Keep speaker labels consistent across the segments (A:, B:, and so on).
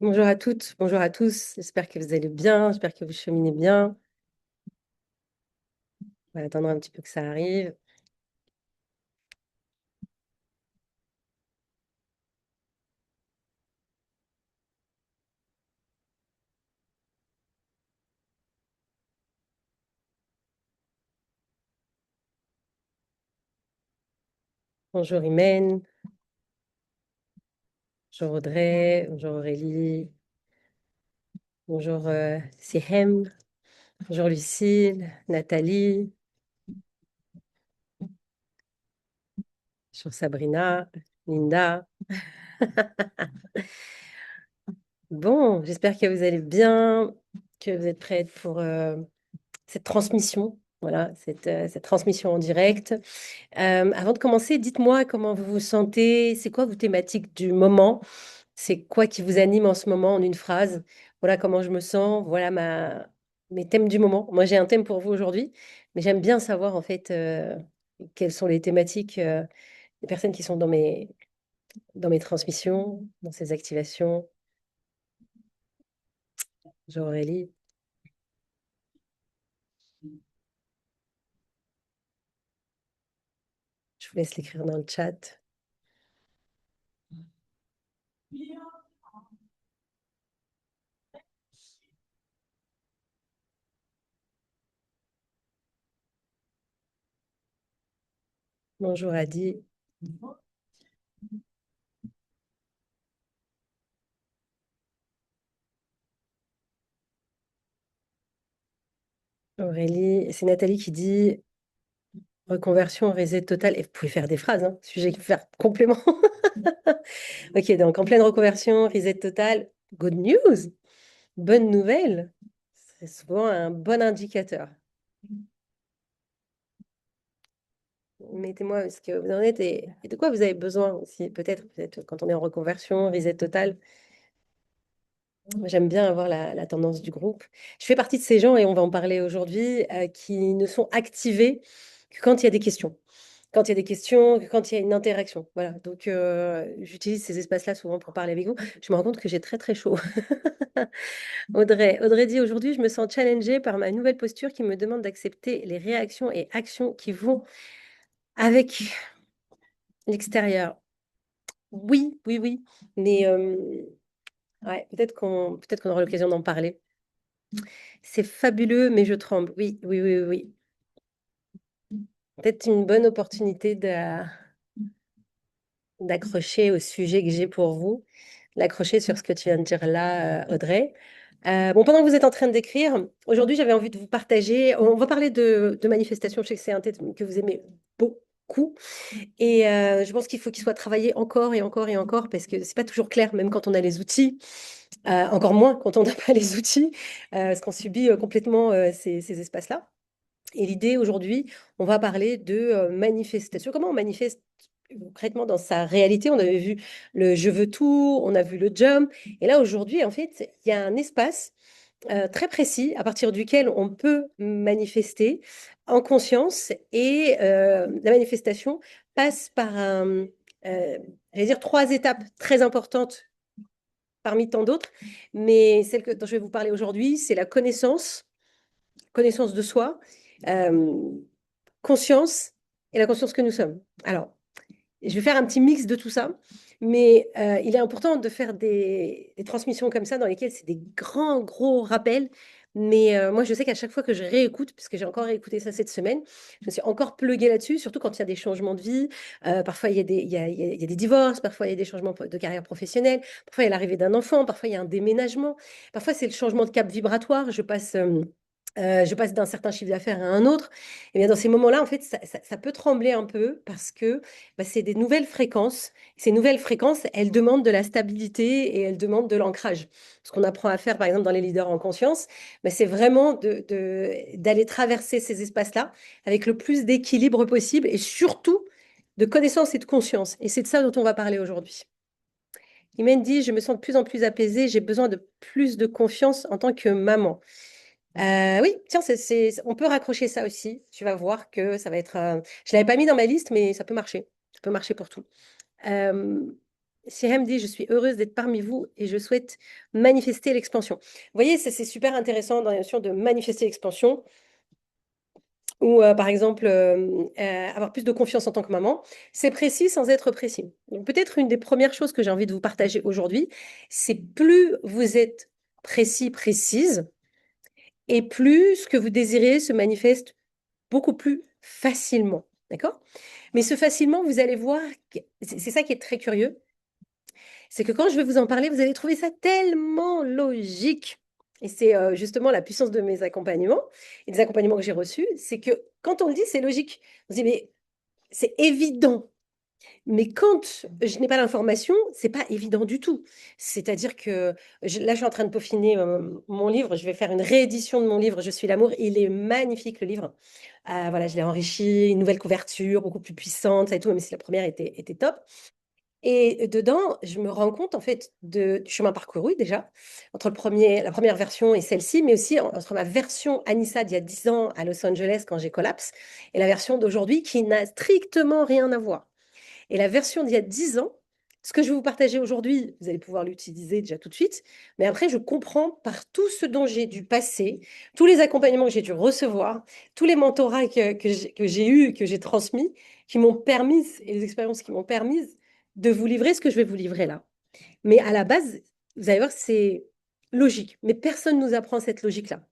A: Bonjour à toutes, bonjour à tous. J'espère que vous allez bien, j'espère que vous cheminez bien. On va attendre un petit peu que ça arrive. Bonjour Imen, bonjour Audrey, bonjour Aurélie, bonjour Sihem, bonjour Lucille, Nathalie, bonjour Sabrina, Linda. Bon, j'espère que vous allez bien, que vous êtes prêtes pour cette transmission. Voilà, cette transmission en direct. Avant de commencer, dites-moi comment vous vous sentez, c'est quoi vos thématiques du moment? C'est quoi qui vous anime en ce moment en une phrase? Voilà comment je me sens, voilà mes thèmes du moment. Moi, j'ai un thème pour vous aujourd'hui, mais j'aime bien savoir en fait quelles sont les thématiques des personnes qui sont dans mes transmissions, dans ces activations. Bonjour Aurélie, je vous laisse l'écrire dans le chat. Bonjour Adi, Aurélie. C'est Nathalie qui dit reconversion, reset total. Et vous pouvez faire des phrases, hein, sujet qui peut faire complément. Ok, donc en pleine reconversion, reset total. Good news, bonne nouvelle. C'est souvent un bon indicateur. Mettez-moi ce que vous en êtes et de quoi vous avez besoin aussi. Peut-être quand on est en reconversion, reset total. Moi, j'aime bien avoir la tendance du groupe. Je fais partie de ces gens, et on va en parler aujourd'hui, qui ne sont activés que quand il y a des questions. Quand il y a des questions, quand il y a une interaction. Voilà. Donc, j'utilise ces espaces-là souvent pour parler avec vous. Je me rends compte que j'ai très, très chaud. Audrey dit aujourd'hui, je me sens challengée par ma nouvelle posture qui me demande d'accepter les réactions et actions qui vont avec l'extérieur. Oui, oui, oui. Mais ouais, peut-être qu'on aura l'occasion d'en parler. C'est fabuleux, mais je tremble. Oui, oui, oui, oui, oui. Peut-être une bonne opportunité d'accrocher au sujet que j'ai pour vous, l'accrocher sur ce que tu viens de dire là, Audrey. Bon, pendant que vous êtes en train d'écrire, aujourd'hui, j'avais envie de vous partager. On va parler de manifestation. Je sais que c'est un thème que vous aimez beaucoup. Et je pense qu'il faut qu'il soit travaillé encore et encore et encore parce que c'est pas toujours clair, même quand on a les outils. Encore moins quand on n'a pas les outils, parce qu'on subit complètement ces espaces-là. Et l'idée aujourd'hui, on va parler de manifestation. Comment on manifeste concrètement dans sa réalité? On avait vu le je veux tout, on a vu le jump. Et là, aujourd'hui, en fait, il y a un espace très précis à partir duquel on peut manifester en conscience. Et la manifestation passe par j'allais dire, trois étapes très importantes parmi tant d'autres. Mais celle dont je vais vous parler aujourd'hui, c'est la connaissance de soi, euh, conscience et la conscience que nous sommes. Alors, je vais faire un petit mix de tout ça, mais il est important de faire des transmissions comme ça dans lesquelles c'est des grands, gros rappels. Mais moi, je sais qu'à chaque fois que je réécoute, puisque j'ai encore réécouté ça cette semaine, je me suis encore pluguée là-dessus, surtout quand il y a des changements de vie. Parfois, il y a des divorces, parfois, il y a des changements de carrière professionnelle, parfois, il y a l'arrivée d'un enfant, parfois, il y a un déménagement, parfois, c'est le changement de cap vibratoire. Je passe d'un certain chiffre d'affaires à un autre. Et bien dans ces moments-là, en fait, ça peut trembler un peu parce que bah, c'est des nouvelles fréquences. Ces nouvelles fréquences, elles demandent de la stabilité et elles demandent de l'ancrage. Ce qu'on apprend à faire, par exemple, dans les leaders en conscience, bah, c'est vraiment d'aller traverser ces espaces-là avec le plus d'équilibre possible et surtout de connaissance et de conscience. Et c'est de ça dont on va parler aujourd'hui. Imen dit, je me sens de plus en plus apaisée, j'ai besoin de plus de confiance en tant que maman. Oui, tiens, on peut raccrocher ça aussi. Tu vas voir que ça va être. Je ne l'avais pas mis dans ma liste, mais ça peut marcher. Ça peut marcher pour tout. Euh, Sirem dit, je suis heureuse d'être parmi vous et je souhaite manifester l'expansion. Vous voyez, ça, c'est super intéressant dans la notion de manifester l'expansion ou par exemple avoir plus de confiance en tant que maman. C'est précis sans être précis. Donc peut-être une des premières choses que j'ai envie de vous partager aujourd'hui, c'est plus vous êtes précis, précise, et plus ce que vous désirez se manifeste beaucoup plus facilement. D'accord? Mais ce facilement, vous allez voir, c'est ça qui est très curieux, c'est que quand je vais vous en parler, vous allez trouver ça tellement logique. Et c'est justement la puissance de mes accompagnements et des accompagnements que j'ai reçus, c'est que quand on le dit, c'est logique. On se dit, mais c'est évident. Mais quand je n'ai pas l'information, c'est pas évident du tout. C'est-à-dire que là, je suis en train de peaufiner mon livre. Je vais faire une réédition de mon livre, Je suis l'amour. Il est magnifique, le livre. Voilà, je l'ai enrichi, une nouvelle couverture, beaucoup plus puissante, ça et tout, même si la première était top. Et dedans, je me rends compte en fait du chemin parcouru déjà, entre la première version et celle-ci, mais aussi entre ma version Anissa d'il y a 10 ans à Los Angeles quand j'ai collapse, et la version d'aujourd'hui qui n'a strictement rien à voir. Et la version d'il y a 10 ans, ce que je vais vous partager aujourd'hui, vous allez pouvoir l'utiliser déjà tout de suite, mais après, je comprends par tout ce dont j'ai dû passer, tous les accompagnements que j'ai dû recevoir, tous les mentorats que j'ai eus, que j'ai transmis, qui m'ont permis, et les expériences qui m'ont permis de vous livrer ce que je vais vous livrer là. Mais à la base, vous allez voir, c'est logique, mais personne ne nous apprend cette logique-là.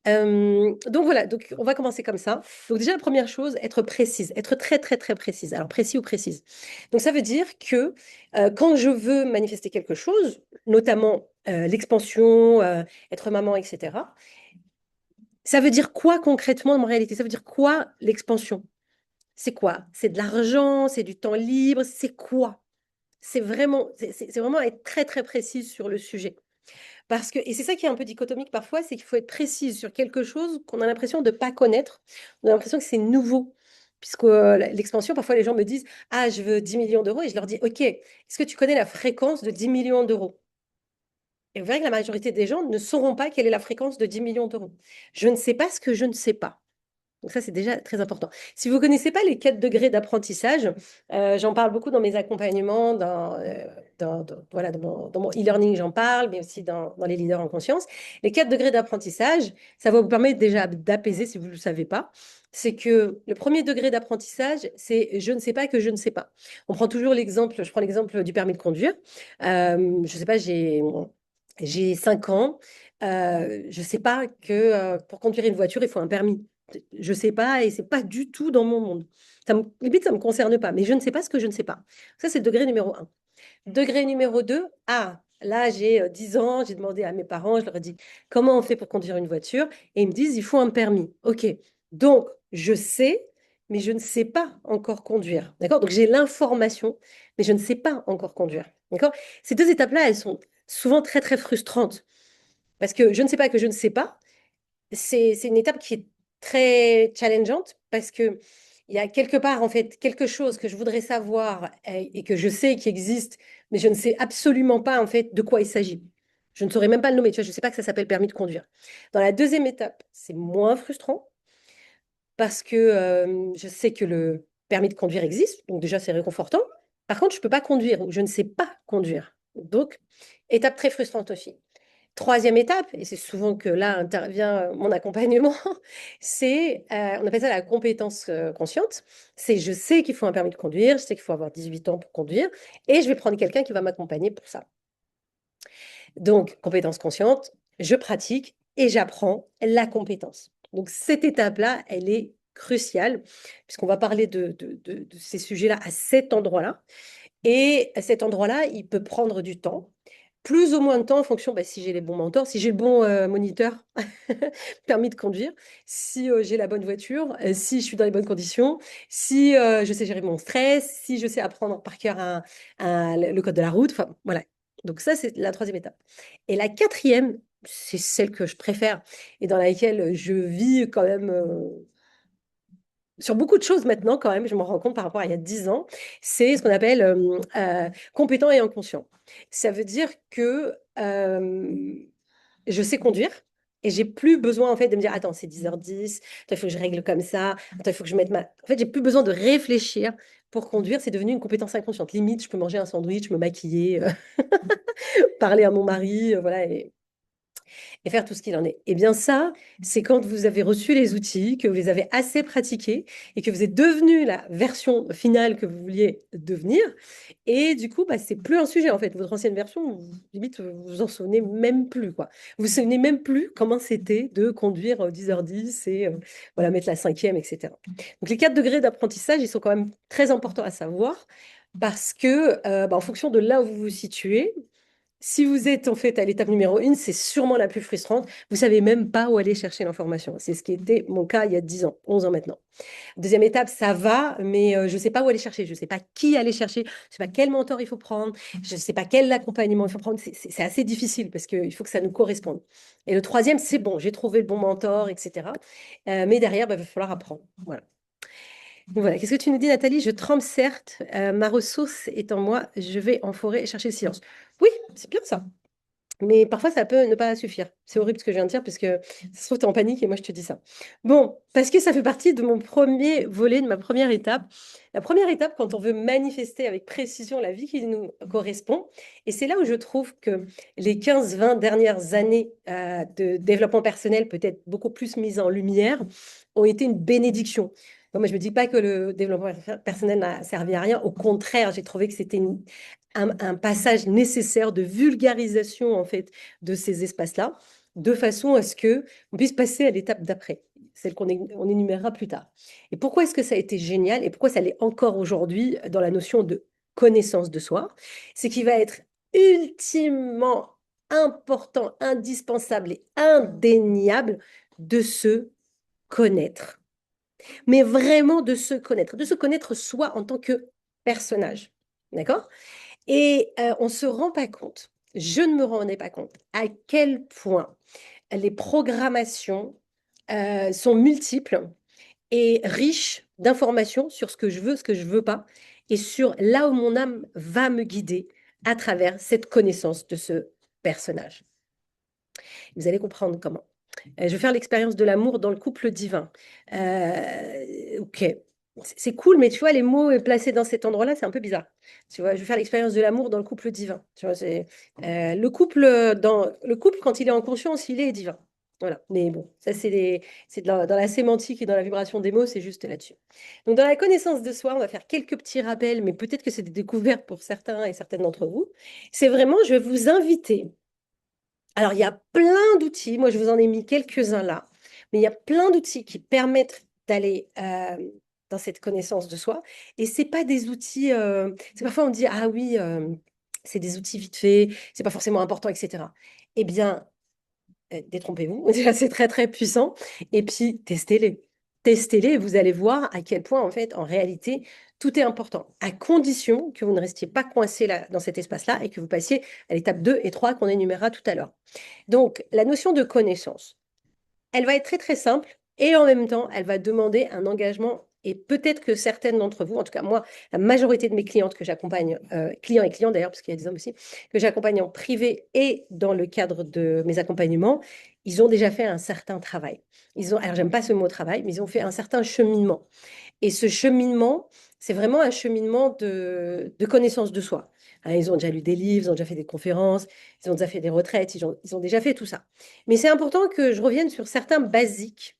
A: Donc voilà, donc on va commencer comme ça. Donc déjà, la première chose, être précise, être très, très, très précise. Alors précis ou précise. Donc ça veut dire que quand je veux manifester quelque chose, notamment l'expansion, être maman, etc., ça veut dire quoi concrètement en réalité? Ça veut dire quoi l'expansion? C'est quoi? C'est de l'argent, c'est du temps libre, c'est quoi? C'est vraiment être très, très précise sur le sujet. Parce que, et c'est ça qui est un peu dichotomique parfois, c'est qu'il faut être précise sur quelque chose qu'on a l'impression de ne pas connaître. On a l'impression que c'est nouveau. Puisque l'expansion, parfois les gens me disent, ah, je veux 10 millions d'euros. Et je leur dis, OK, est-ce que tu connais la fréquence de 10 millions d'euros? Et vous verrez que la majorité des gens ne sauront pas quelle est la fréquence de 10 millions d'euros. Je ne sais pas ce que je ne sais pas. Donc ça, c'est déjà très important. Si vous ne connaissez pas les 4 degrés d'apprentissage, j'en parle beaucoup dans mes accompagnements, voilà, dans mon e-learning, j'en parle, mais aussi dans les leaders en conscience. Les 4 degrés d'apprentissage, ça va vous permettre déjà d'apaiser si vous ne le savez pas. C'est que le premier degré d'apprentissage, c'est je ne sais pas que je ne sais pas. On prend toujours l'exemple, je prends l'exemple du permis de conduire. Je ne sais pas, j'ai 5 ans. Je ne sais pas que pour conduire une voiture, il faut un permis. Je ne sais pas et c'est pas du tout dans mon monde. Limite, ça ne me concerne pas, mais je ne sais pas ce que je ne sais pas. Ça, c'est le degré numéro un. Degré numéro 2, ah, là, j'ai 10 ans, j'ai demandé à mes parents, je leur ai dit comment on fait pour conduire une voiture et ils me disent il faut un permis. OK, donc je sais, mais je ne sais pas encore conduire. D'accord? Donc j'ai l'information, mais je ne sais pas encore conduire. D'accord? Ces deux étapes-là, elles sont souvent très, très frustrantes parce que je ne sais pas que je ne sais pas, c'est une étape qui est très challengeante parce que il y a quelque part, en fait, quelque chose que je voudrais savoir et que je sais qui existe, mais je ne sais absolument pas, en fait, de quoi il s'agit. Je ne saurais même pas le nommer, tu vois, je ne sais pas que ça s'appelle permis de conduire. Dans la deuxième étape, c'est moins frustrant parce que je sais que le permis de conduire existe, donc déjà, c'est réconfortant. Par contre, je ne peux pas conduire ou je ne sais pas conduire. Donc, étape très frustrante aussi. Troisième étape, et c'est souvent que là intervient mon accompagnement, c'est, on appelle ça la compétence consciente. C'est je sais qu'il faut un permis de conduire, je sais qu'il faut avoir 18 ans pour conduire, et je vais prendre quelqu'un qui va m'accompagner pour ça. Donc, compétence consciente, je pratique et j'apprends la compétence. Donc, cette étape-là, elle est cruciale, puisqu'on va parler de ces sujets-là à cet endroit-là. Et à cet endroit-là, il peut prendre du temps, plus ou moins de temps en fonction, bah, si j'ai les bons mentors, si j'ai le bon moniteur, permis de conduire, si j'ai la bonne voiture, si je suis dans les bonnes conditions, si je sais gérer mon stress, si je sais apprendre par cœur le code de la route. Enfin, voilà. Donc ça, c'est la troisième étape. Et la quatrième, c'est celle que je préfère et dans laquelle je vis quand même sur beaucoup de choses maintenant, quand même, je m'en rends compte par rapport à il y a 10 ans, c'est ce qu'on appelle compétent et inconscient. Ça veut dire que je sais conduire, Et j'ai plus besoin, en fait, de me dire, attends, c'est 10h10, attends, il faut que je règle comme ça, attends, il faut que je mette ma... En fait, j'ai plus besoin de réfléchir pour conduire. C'est devenu une compétence inconsciente. Limite, je peux manger un sandwich, me maquiller, parler à mon mari, voilà, et faire tout ce qu'il en est. Et bien ça, c'est quand vous avez reçu les outils, que vous les avez assez pratiqués et que vous êtes devenu la version finale que vous vouliez devenir. Et du coup, bah, c'est plus un sujet en fait. Votre ancienne version, limite, vous vous en souvenez même plus, quoi. Vous vous souvenez même plus comment c'était de conduire 10h10 et voilà, mettre la cinquième, etc. Donc les 4 degrés d'apprentissage, ils sont quand même très importants à savoir parce que bah, en fonction de là où vous vous situez, si vous êtes en fait à l'étape numéro 1, c'est sûrement la plus frustrante. Vous savez même pas où aller chercher l'information. C'est ce qui était mon cas il y a 10 ans, 11 ans maintenant. Deuxième étape, ça va, mais je ne sais pas où aller chercher. Je ne sais pas qui aller chercher. Je ne sais pas quel mentor il faut prendre. Je ne sais pas quel accompagnement il faut prendre. C'est assez difficile parce qu'il faut que ça nous corresponde. Et le troisième, c'est bon, j'ai trouvé le bon mentor, etc. Mais derrière, bah, il va falloir apprendre. Voilà. Donc voilà. Qu'est-ce que tu nous dis, Nathalie? Je tremble certes. Ma ressource est en moi. Je vais en forêt chercher le silence. Oui, c'est bien ça. Mais parfois, ça peut ne pas suffire. C'est horrible ce que je viens de dire, parce que ça se trouve, tu es en panique et moi, je te dis ça. Bon, parce que ça fait partie de mon premier volet, de ma première étape. La première étape, quand on veut manifester avec précision la vie qui nous correspond, et c'est là où je trouve que les 15-20 dernières années de développement personnel, peut-être beaucoup plus mises en lumière, ont été une bénédiction. Moi, je ne me dis pas que le développement personnel n'a servi à rien. Au contraire, j'ai trouvé que c'était un passage nécessaire de vulgarisation en fait de ces espaces-là, de façon à ce que on puisse passer à l'étape d'après, celle on énumérera plus tard. Et pourquoi est-ce que ça a été génial et pourquoi ça l'est encore aujourd'hui dans la notion de connaissance de soi? C'est qu'il va être ultimement important, indispensable et indéniable de se connaître. Mais vraiment de se connaître soi en tant que personnage. D'accord? Et on ne se rend pas compte, je ne me rendais pas compte, à quel point les programmations sont multiples et riches d'informations sur ce que je veux, ce que je ne veux pas, et sur là où mon âme va me guider à travers cette connaissance de ce personnage. Vous allez comprendre comment. Je vais faire l'expérience de l'amour dans le couple divin. Ok, c'est cool, mais tu vois, les mots placés dans cet endroit-là, c'est un peu bizarre. Tu vois, je vais faire l'expérience de l'amour dans le couple divin. Tu vois, c'est le couple, quand il est en conscience, il est divin. Voilà. Mais bon, ça, dans la sémantique et dans la vibration des mots, c'est juste là-dessus. Donc, dans la connaissance de soi, on va faire quelques petits rappels, mais peut-être que c'est des découvertes pour certains et certaines d'entre vous. C'est vraiment, je vais vous inviter. Alors, il y a plein d'outils. Moi, je vous en ai mis quelques-uns là. Mais il y a plein d'outils qui permettent d'aller dans cette connaissance de soi. Et ce n'est pas des outils... c'est parfois, on dit, ah oui, c'est des outils vite faits, c'est pas forcément important, etc. Eh bien, détrompez-vous. Déjà, c'est très, très puissant. Et puis, testez-les. Testez-les et vous allez voir à quel point, en fait, en réalité, tout est important, à condition que vous ne restiez pas coincé là, dans cet espace-là et que vous passiez à l'étape 2 et 3 qu'on énumérera tout à l'heure. Donc, la notion de connaissance, elle va être très, très simple et en même temps, elle va demander un engagement. Et peut-être que certaines d'entre vous, en tout cas moi, la majorité de mes clientes que j'accompagne, clients et clients d'ailleurs, parce qu'il y a des hommes aussi, que j'accompagne en privé et dans le cadre de mes accompagnements, ils ont déjà fait un certain travail. Alors j'aime pas ce mot travail, mais ils ont fait un certain cheminement. Et ce cheminement, c'est vraiment un cheminement de connaissance de soi. Hein, ils ont déjà lu des livres, ils ont déjà fait des conférences, ils ont déjà fait des retraites, ils ont déjà fait tout ça. Mais c'est important que je revienne sur certains basiques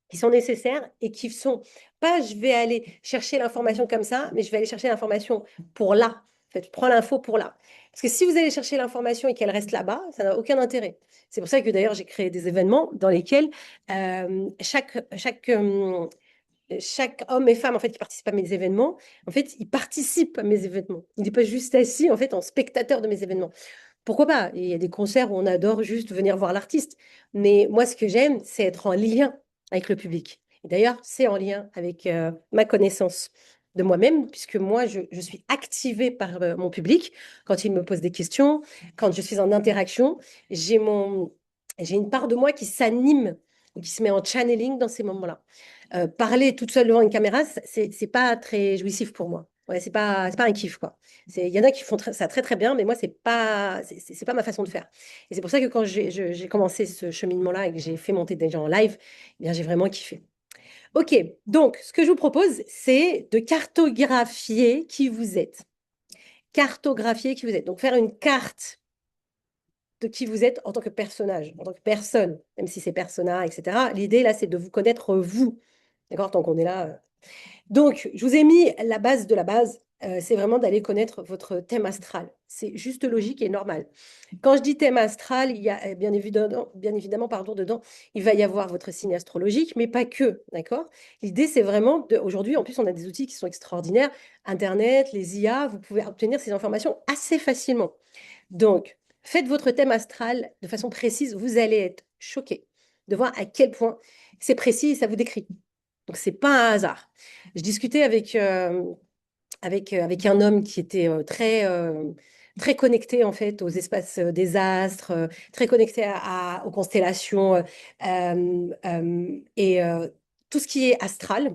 A: qui sont nécessaires et qui sont pas je vais aller chercher l'information comme ça, mais je vais aller chercher l'information pour là. En fait, je prends l'info pour là. Parce que si vous allez chercher l'information et qu'elle reste là-bas, ça n'a aucun intérêt. C'est pour ça que d'ailleurs, j'ai créé des événements dans lesquels chaque homme et femme en fait qui participent à mes événements, en fait, ils participent à mes événements. Il n'est pas juste assis en fait en spectateur de mes événements. Pourquoi pas? Il y a des concerts où on adore juste venir voir l'artiste. Mais moi, ce que j'aime, c'est être en lien avec le public. Et d'ailleurs, c'est en lien avec ma connaissance de moi-même, puisque moi, je suis activée par mon public quand il me pose des questions, quand je suis en interaction. J'ai j'ai une part de moi qui s'anime, qui se met en channeling dans ces moments-là. Parler toute seule devant une caméra, c'est pas très jouissif pour moi. Ouais, c'est pas un kiff, quoi. Il y en a qui font ça très très bien, mais moi, c'est pas ma façon de faire. Et c'est pour ça que quand j'ai commencé ce cheminement-là et que j'ai fait monter des gens en live, eh bien, j'ai vraiment kiffé. Ok, donc ce que je vous propose, c'est de cartographier qui vous êtes. Cartographier qui vous êtes. Donc faire une carte de qui vous êtes en tant que personnage, en tant que personne, même si c'est persona, etc. L'idée, là, c'est de vous connaître vous. D'accord? Tant qu'on est là. Donc, je vous ai mis la base de la base. C'est vraiment d'aller connaître votre thème astral. C'est juste logique et normal. Quand je dis thème astral, il y a bien évidemment, pardon, dedans, il va y avoir votre signe astrologique, mais pas que, d'accord? L'idée, c'est vraiment aujourd'hui, en plus, on a des outils qui sont extraordinaires. Internet, les IA, vous pouvez obtenir ces informations assez facilement. Donc, faites votre thème astral de façon précise. Vous allez être choqué de voir à quel point c'est précis et ça vous décrit. Donc, c'est pas un hasard. Je discutais avec un homme qui était très connecté en fait aux espaces des astres, très connecté aux constellations et tout ce qui est astral.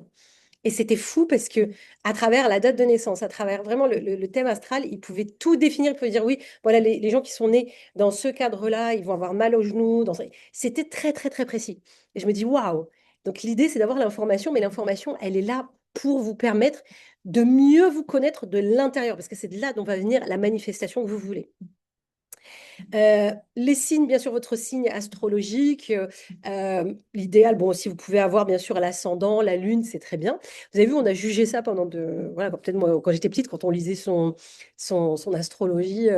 A: Et c'était fou parce que à travers la date de naissance, à travers vraiment le thème astral, il pouvait tout définir. Il pouvait dire oui, voilà, les gens qui sont nés dans ce cadre-là, ils vont avoir mal aux genoux. C'était très, très, très précis. Et je me dis waouh. Donc l'idée, c'est d'avoir l'information, mais l'information, elle est là pour vous permettre de mieux vous connaître de l'intérieur, parce que c'est de là dont va venir la manifestation que vous voulez. Les signes, bien sûr, votre signe astrologique, l'idéal, bon, si vous pouvez avoir, bien sûr, l'ascendant, la lune, c'est très bien. Vous avez vu, on a jugé ça pendant voilà, peut-être moi, quand j'étais petite, quand on lisait son astrologie,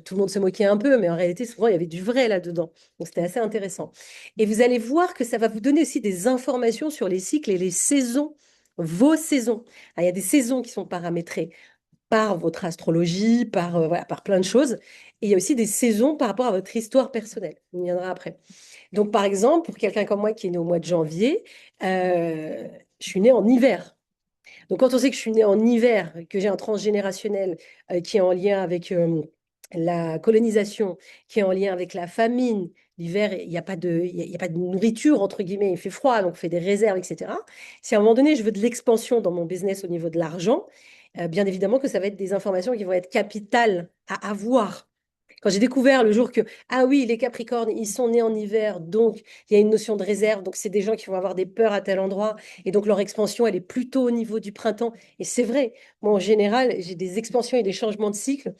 A: tout le monde se moquait un peu, mais en réalité, souvent, il y avait du vrai là-dedans. Donc, c'était assez intéressant. Et vous allez voir que ça va vous donner aussi des informations sur les cycles et les saisons, vos saisons. Ah, il y a des saisons qui sont paramétrées par votre astrologie, voilà, par plein de choses. Et il y a aussi des saisons par rapport à votre histoire personnelle. On y viendra après. Donc, par exemple, pour quelqu'un comme moi qui est né au mois de janvier, je suis née en hiver. Donc, quand on sait que je suis née en hiver, que j'ai un transgénérationnel qui est en lien avec la colonisation, qui est en lien avec la famine, l'hiver, il n'y a pas il y a pas de nourriture, entre guillemets, il fait froid, donc on fait des réserves, etc. Si à un moment donné, je veux de l'expansion dans mon business au niveau de l'argent, bien évidemment que ça va être des informations qui vont être capitales à avoir. Quand j'ai découvert le jour que, ah oui, les Capricornes, ils sont nés en hiver, donc il y a une notion de réserve, donc c'est des gens qui vont avoir des peurs à tel endroit, et donc leur expansion, elle est plutôt au niveau du printemps. Et c'est vrai, moi en général, j'ai des expansions et des changements de cycle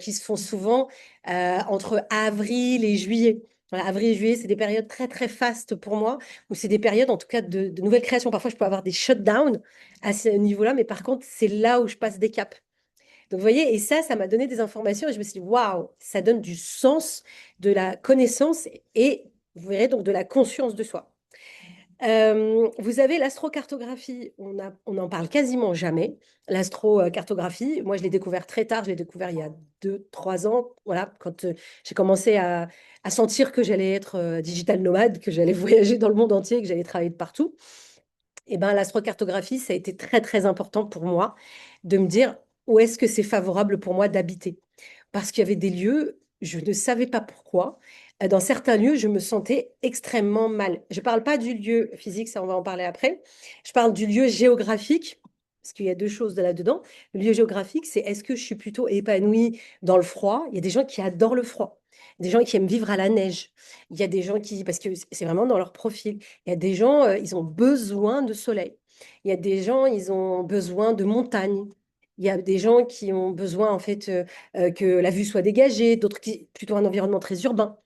A: qui se font souvent entre avril et juillet. Voilà, avril et juillet, c'est des périodes très très fastes pour moi, ou c'est des périodes en tout cas de nouvelles créations. Parfois, je peux avoir des shutdowns à ce niveau-là, mais par contre, c'est là où je passe des caps. Donc, vous voyez, et ça m'a donné des informations et je me suis dit, waouh, ça donne du sens, de la connaissance et, vous verrez, donc de la conscience de soi. Vous avez l'astrocartographie, on n'en parle quasiment jamais. L'astrocartographie, moi je l'ai découvert très tard, je l'ai découvert il y a 2, 3 ans, voilà, quand j'ai commencé à sentir que j'allais être digital nomade, que j'allais voyager dans le monde entier, que j'allais travailler de partout. Et ben, l'astrocartographie, ça a été très très important pour moi de me dire où est-ce que c'est favorable pour moi d'habiter. Parce qu'il y avait des lieux, je ne savais pas pourquoi. Dans certains lieux, je me sentais extrêmement mal. Je ne parle pas du lieu physique, ça on va en parler après. Je parle du lieu géographique, parce qu'il y a deux choses de là-dedans. Le lieu géographique, c'est est-ce que je suis plutôt épanouie dans le froid? Il y a des gens qui adorent le froid, des gens qui aiment vivre à la neige. Il y a des gens qui, parce que c'est vraiment dans leur profil. Il y a des gens, ils ont besoin de soleil. Il y a des gens, ils ont besoin de montagne. Il y a des gens qui ont besoin, en fait, que la vue soit dégagée, d'autres qui plutôt un environnement très urbain.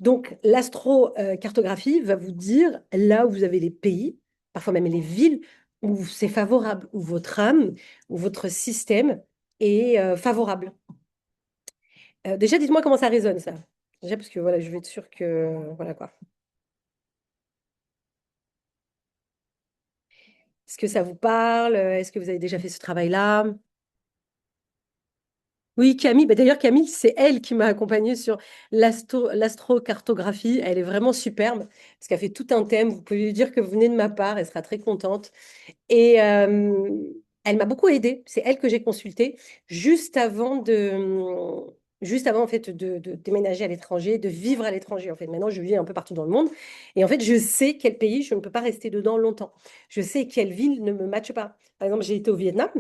A: Donc, l'astrocartographie va vous dire là où vous avez les pays, parfois même les villes, où c'est favorable, où votre âme, où votre système est favorable. Déjà, dites-moi comment ça résonne, ça. Déjà, parce que voilà, je vais être sûre que. Voilà quoi. Est-ce que ça vous parle? Est-ce que vous avez déjà fait ce travail-là? Oui, Camille. Bah, d'ailleurs, Camille, c'est elle qui m'a accompagnée sur l'astrocartographie. Elle est vraiment superbe parce qu'elle fait tout un thème. Vous pouvez lui dire que vous venez de ma part. Elle sera très contente. Et elle m'a beaucoup aidée. C'est elle que j'ai consultée juste avant juste avant en fait de déménager à l'étranger, de vivre à l'étranger. En fait, maintenant, je vis un peu partout dans le monde. Et en fait, je sais quel pays je ne peux pas rester dedans longtemps. Je sais quelle ville ne me matche pas. Par exemple, j'ai été au Vietnam.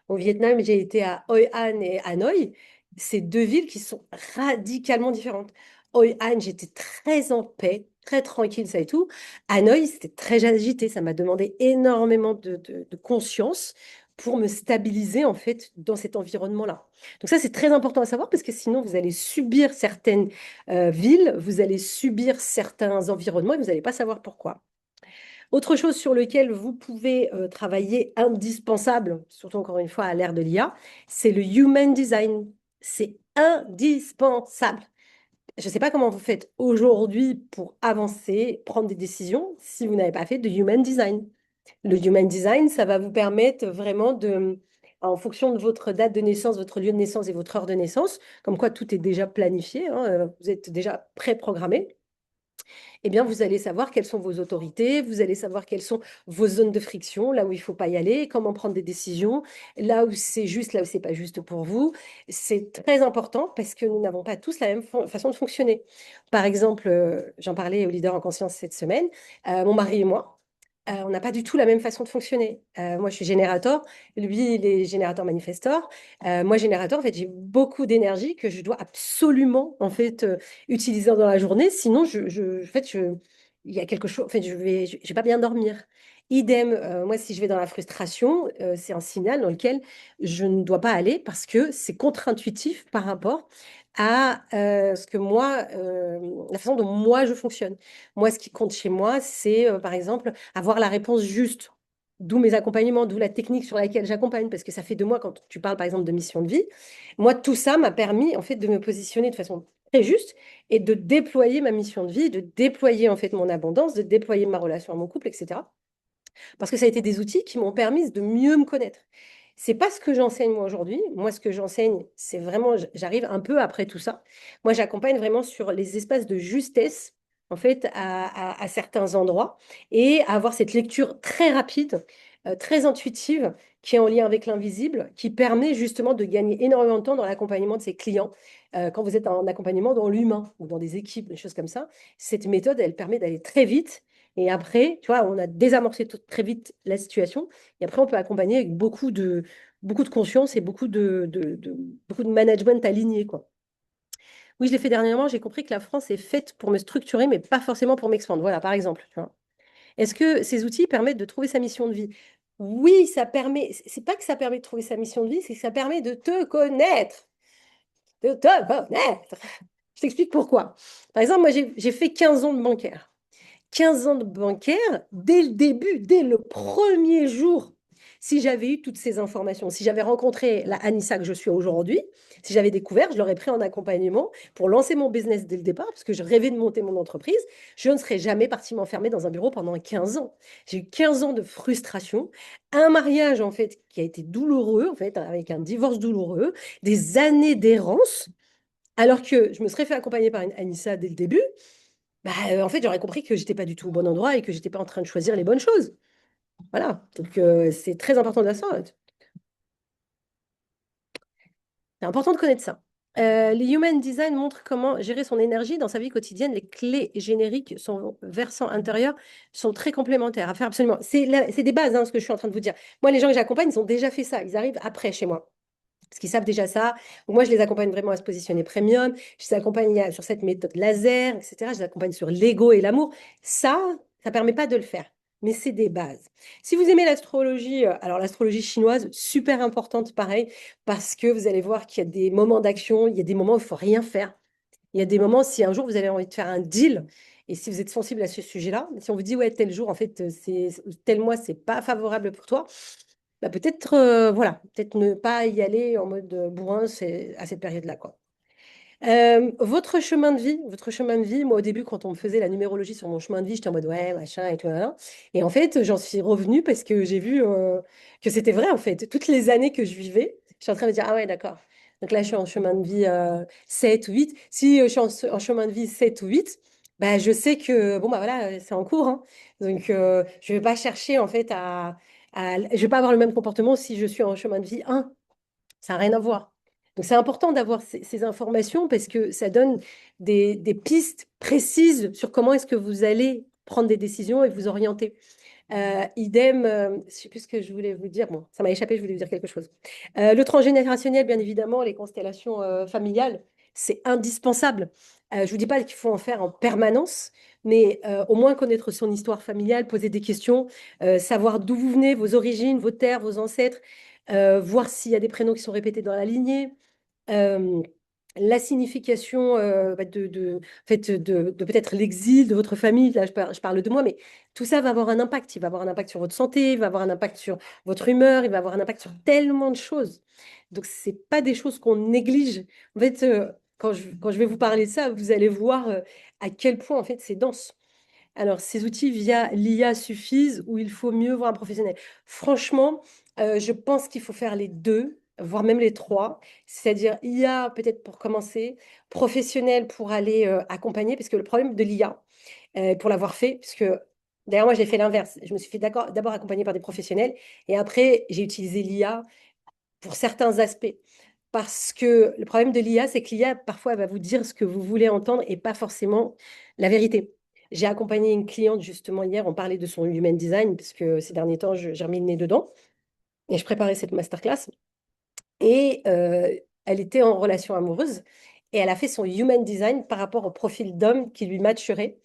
A: Au Vietnam, j'ai été à Hoi An et Hanoï. C'est deux villes qui sont radicalement différentes. Hoi An, j'étais très en paix, très tranquille, ça et tout. Hanoï, c'était très agité. Ça m'a demandé énormément de conscience pour me stabiliser en fait dans cet environnement-là. Donc ça, c'est très important à savoir parce que sinon, vous allez subir certaines villes, vous allez subir certains environnements et vous n'allez pas savoir pourquoi. Autre chose sur lequel vous pouvez travailler, indispensable, surtout encore une fois à l'ère de l'IA, c'est le human design. C'est indispensable. Je ne sais pas comment vous faites aujourd'hui pour avancer, prendre des décisions si vous n'avez pas fait de human design. Le human design, ça va vous permettre vraiment de, en fonction de votre date de naissance, votre lieu de naissance et votre heure de naissance, comme quoi tout est déjà planifié, hein, vous êtes déjà préprogrammé, eh bien, vous allez savoir quelles sont vos autorités, vous allez savoir quelles sont vos zones de friction, là où il ne faut pas y aller, comment prendre des décisions, là où c'est juste, là où c'est pas juste pour vous. C'est très important parce que nous n'avons pas tous la même façon de fonctionner. Par exemple, j'en parlais au leader en conscience cette semaine, mon mari et moi. On n'a pas du tout la même façon de fonctionner. Moi, je suis générateur, lui, il est générateur manifestor. Moi, générateur, en fait, j'ai beaucoup d'énergie que je dois absolument, en fait, utiliser dans la journée. Sinon, en fait, il y a quelque chose, en fait, je vais pas bien dormir. Idem, moi, si je vais dans la frustration, c'est un signal dans lequel je ne dois pas aller parce que c'est contre-intuitif par rapport à ce que moi, la façon dont moi je fonctionne. Moi, ce qui compte chez moi, c'est par exemple avoir la réponse juste. D'où mes accompagnements, d'où la technique sur laquelle j'accompagne, parce que ça fait de moi, quand tu parles par exemple de mission de vie, moi, tout ça m'a permis en fait de me positionner de façon très juste et de déployer ma mission de vie, de déployer en fait mon abondance, de déployer ma relation à mon couple, etc. Parce que ça a été des outils qui m'ont permis de mieux me connaître. C'est pas ce que j'enseigne moi aujourd'hui. Moi, ce que j'enseigne, c'est vraiment, j'arrive un peu après tout ça. Moi, j'accompagne vraiment sur les espaces de justesse, en fait, à certains endroits et à avoir cette lecture très rapide, très intuitive, qui est en lien avec l'invisible, qui permet justement de gagner énormément de temps dans l'accompagnement de ses clients. Quand vous êtes en accompagnement dans l'humain ou dans des équipes, des choses comme ça, cette méthode, elle permet d'aller très vite et après, tu vois, on a désamorcé très vite la situation. Et après, on peut accompagner avec beaucoup de conscience et beaucoup de management aligné, quoi. Oui, je l'ai fait dernièrement. J'ai compris que la France est faite pour me structurer, mais pas forcément pour m'expandre. Voilà, par exemple. Tu vois. Est-ce que ces outils permettent de trouver sa mission de vie? Oui, ça permet. C'est pas que ça permet de trouver sa mission de vie, c'est que ça permet de te connaître. De te connaître. Je t'explique pourquoi. Par exemple, moi, j'ai fait 15 ans de bancaire. 15 ans de bancaire, dès le début, dès le premier jour, si j'avais eu toutes ces informations, si j'avais rencontré la Anissa que je suis aujourd'hui, si j'avais découvert, je l'aurais pris en accompagnement pour lancer mon business dès le départ, parce que je rêvais de monter mon entreprise. Je ne serais jamais partie m'enfermer dans un bureau pendant 15 ans. J'ai eu 15 ans de frustration, un mariage en fait qui a été douloureux, en fait, avec un divorce douloureux, des années d'errance, alors que je me serais fait accompagner par une Anissa dès le début. Bah, en fait, j'aurais compris que j'étais pas du tout au bon endroit et que j'étais pas en train de choisir les bonnes choses. Voilà. Donc, c'est très important de ça. C'est important de connaître ça. Les Human Design montrent comment gérer son énergie dans sa vie quotidienne. Les clés génériques, son versant intérieur, sont très complémentaires à faire absolument. C'est des bases, hein, ce que je suis en train de vous dire. Moi, les gens que j'accompagne, ils ont déjà fait ça. Ils arrivent après chez moi. Parce qu'ils savent déjà ça. Donc, moi, je les accompagne vraiment à se positionner premium. Je les accompagne sur cette méthode laser, etc. Je les accompagne sur l'ego et l'amour. Ça ne permet pas de le faire. Mais c'est des bases. Si vous aimez l'astrologie, alors l'astrologie chinoise, super importante, pareil, parce que vous allez voir qu'il y a des moments d'action, il y a des moments où il ne faut rien faire. Il y a des moments, si un jour vous avez envie de faire un deal, et si vous êtes sensible à ce sujet-là, si on vous dit, ouais, tel jour, en fait, tel mois, c'est pas favorable pour toi, bah, peut-être voilà, peut-être ne pas y aller en mode bourrin à cette période-là, quoi. Votre chemin de vie, moi au début, quand on me faisait la numérologie sur mon chemin de vie, j'étais en mode ouais, machin et tout. Hein. Et en fait, j'en suis revenue parce que j'ai vu que c'était vrai, en fait. Toutes les années que je vivais, je suis en train de me dire, ah ouais, d'accord. Donc là, je suis en chemin de vie 7 ou 8. Si je suis en chemin de vie 7 ou 8, bah, je sais que, bon, bah voilà, c'est en cours. Hein. Donc, je ne vais pas chercher, en fait, je ne vais pas avoir le même comportement si je suis en chemin de vie 1. Ça n'a rien à voir. Donc, c'est important d'avoir ces informations parce que ça donne des pistes précises sur comment est-ce que vous allez prendre des décisions et vous orienter. Idem, je ne sais plus ce que je voulais vous dire. Bon, ça m'a échappé, je voulais vous dire quelque chose. Le transgénérationnel, bien évidemment, les constellations familiales, c'est indispensable. Je ne vous dis pas qu'il faut en faire en permanence, mais au moins connaître son histoire familiale, poser des questions, savoir d'où vous venez, vos origines, vos terres, vos ancêtres, voir s'il y a des prénoms qui sont répétés dans la lignée. euh, la signification bah, en fait, de peut-être l'exil de votre famille, là je parle de moi, mais tout ça va avoir un impact. Il va avoir un impact sur votre santé, il va avoir un impact sur votre humeur, il va avoir un impact sur tellement de choses. Donc, ce n'est pas des choses qu'on néglige. En fait, quand je vais vous parler de ça, vous allez voir à quel point en fait, c'est dense. Alors, ces outils via l'IA suffisent ou il faut mieux voir un professionnel? Franchement, je pense qu'il faut faire les deux, voire même les trois. C'est-à-dire IA peut-être pour commencer, professionnel pour aller accompagner, parce que le problème de l'IA, pour l'avoir fait, parce que d'ailleurs moi j'ai fait l'inverse, je me suis fait d'abord accompagner par des professionnels et après j'ai utilisé l'IA pour certains aspects. Parce que le problème de l'IA, c'est que l'IA, parfois, elle va vous dire ce que vous voulez entendre et pas forcément la vérité. J'ai accompagné une cliente justement hier, on parlait de son human design, parce que ces derniers temps, j'ai remis le nez dedans et je préparais cette masterclass. Et elle était en relation amoureuse et elle a fait son human design par rapport au profil d'homme qui lui matcherait.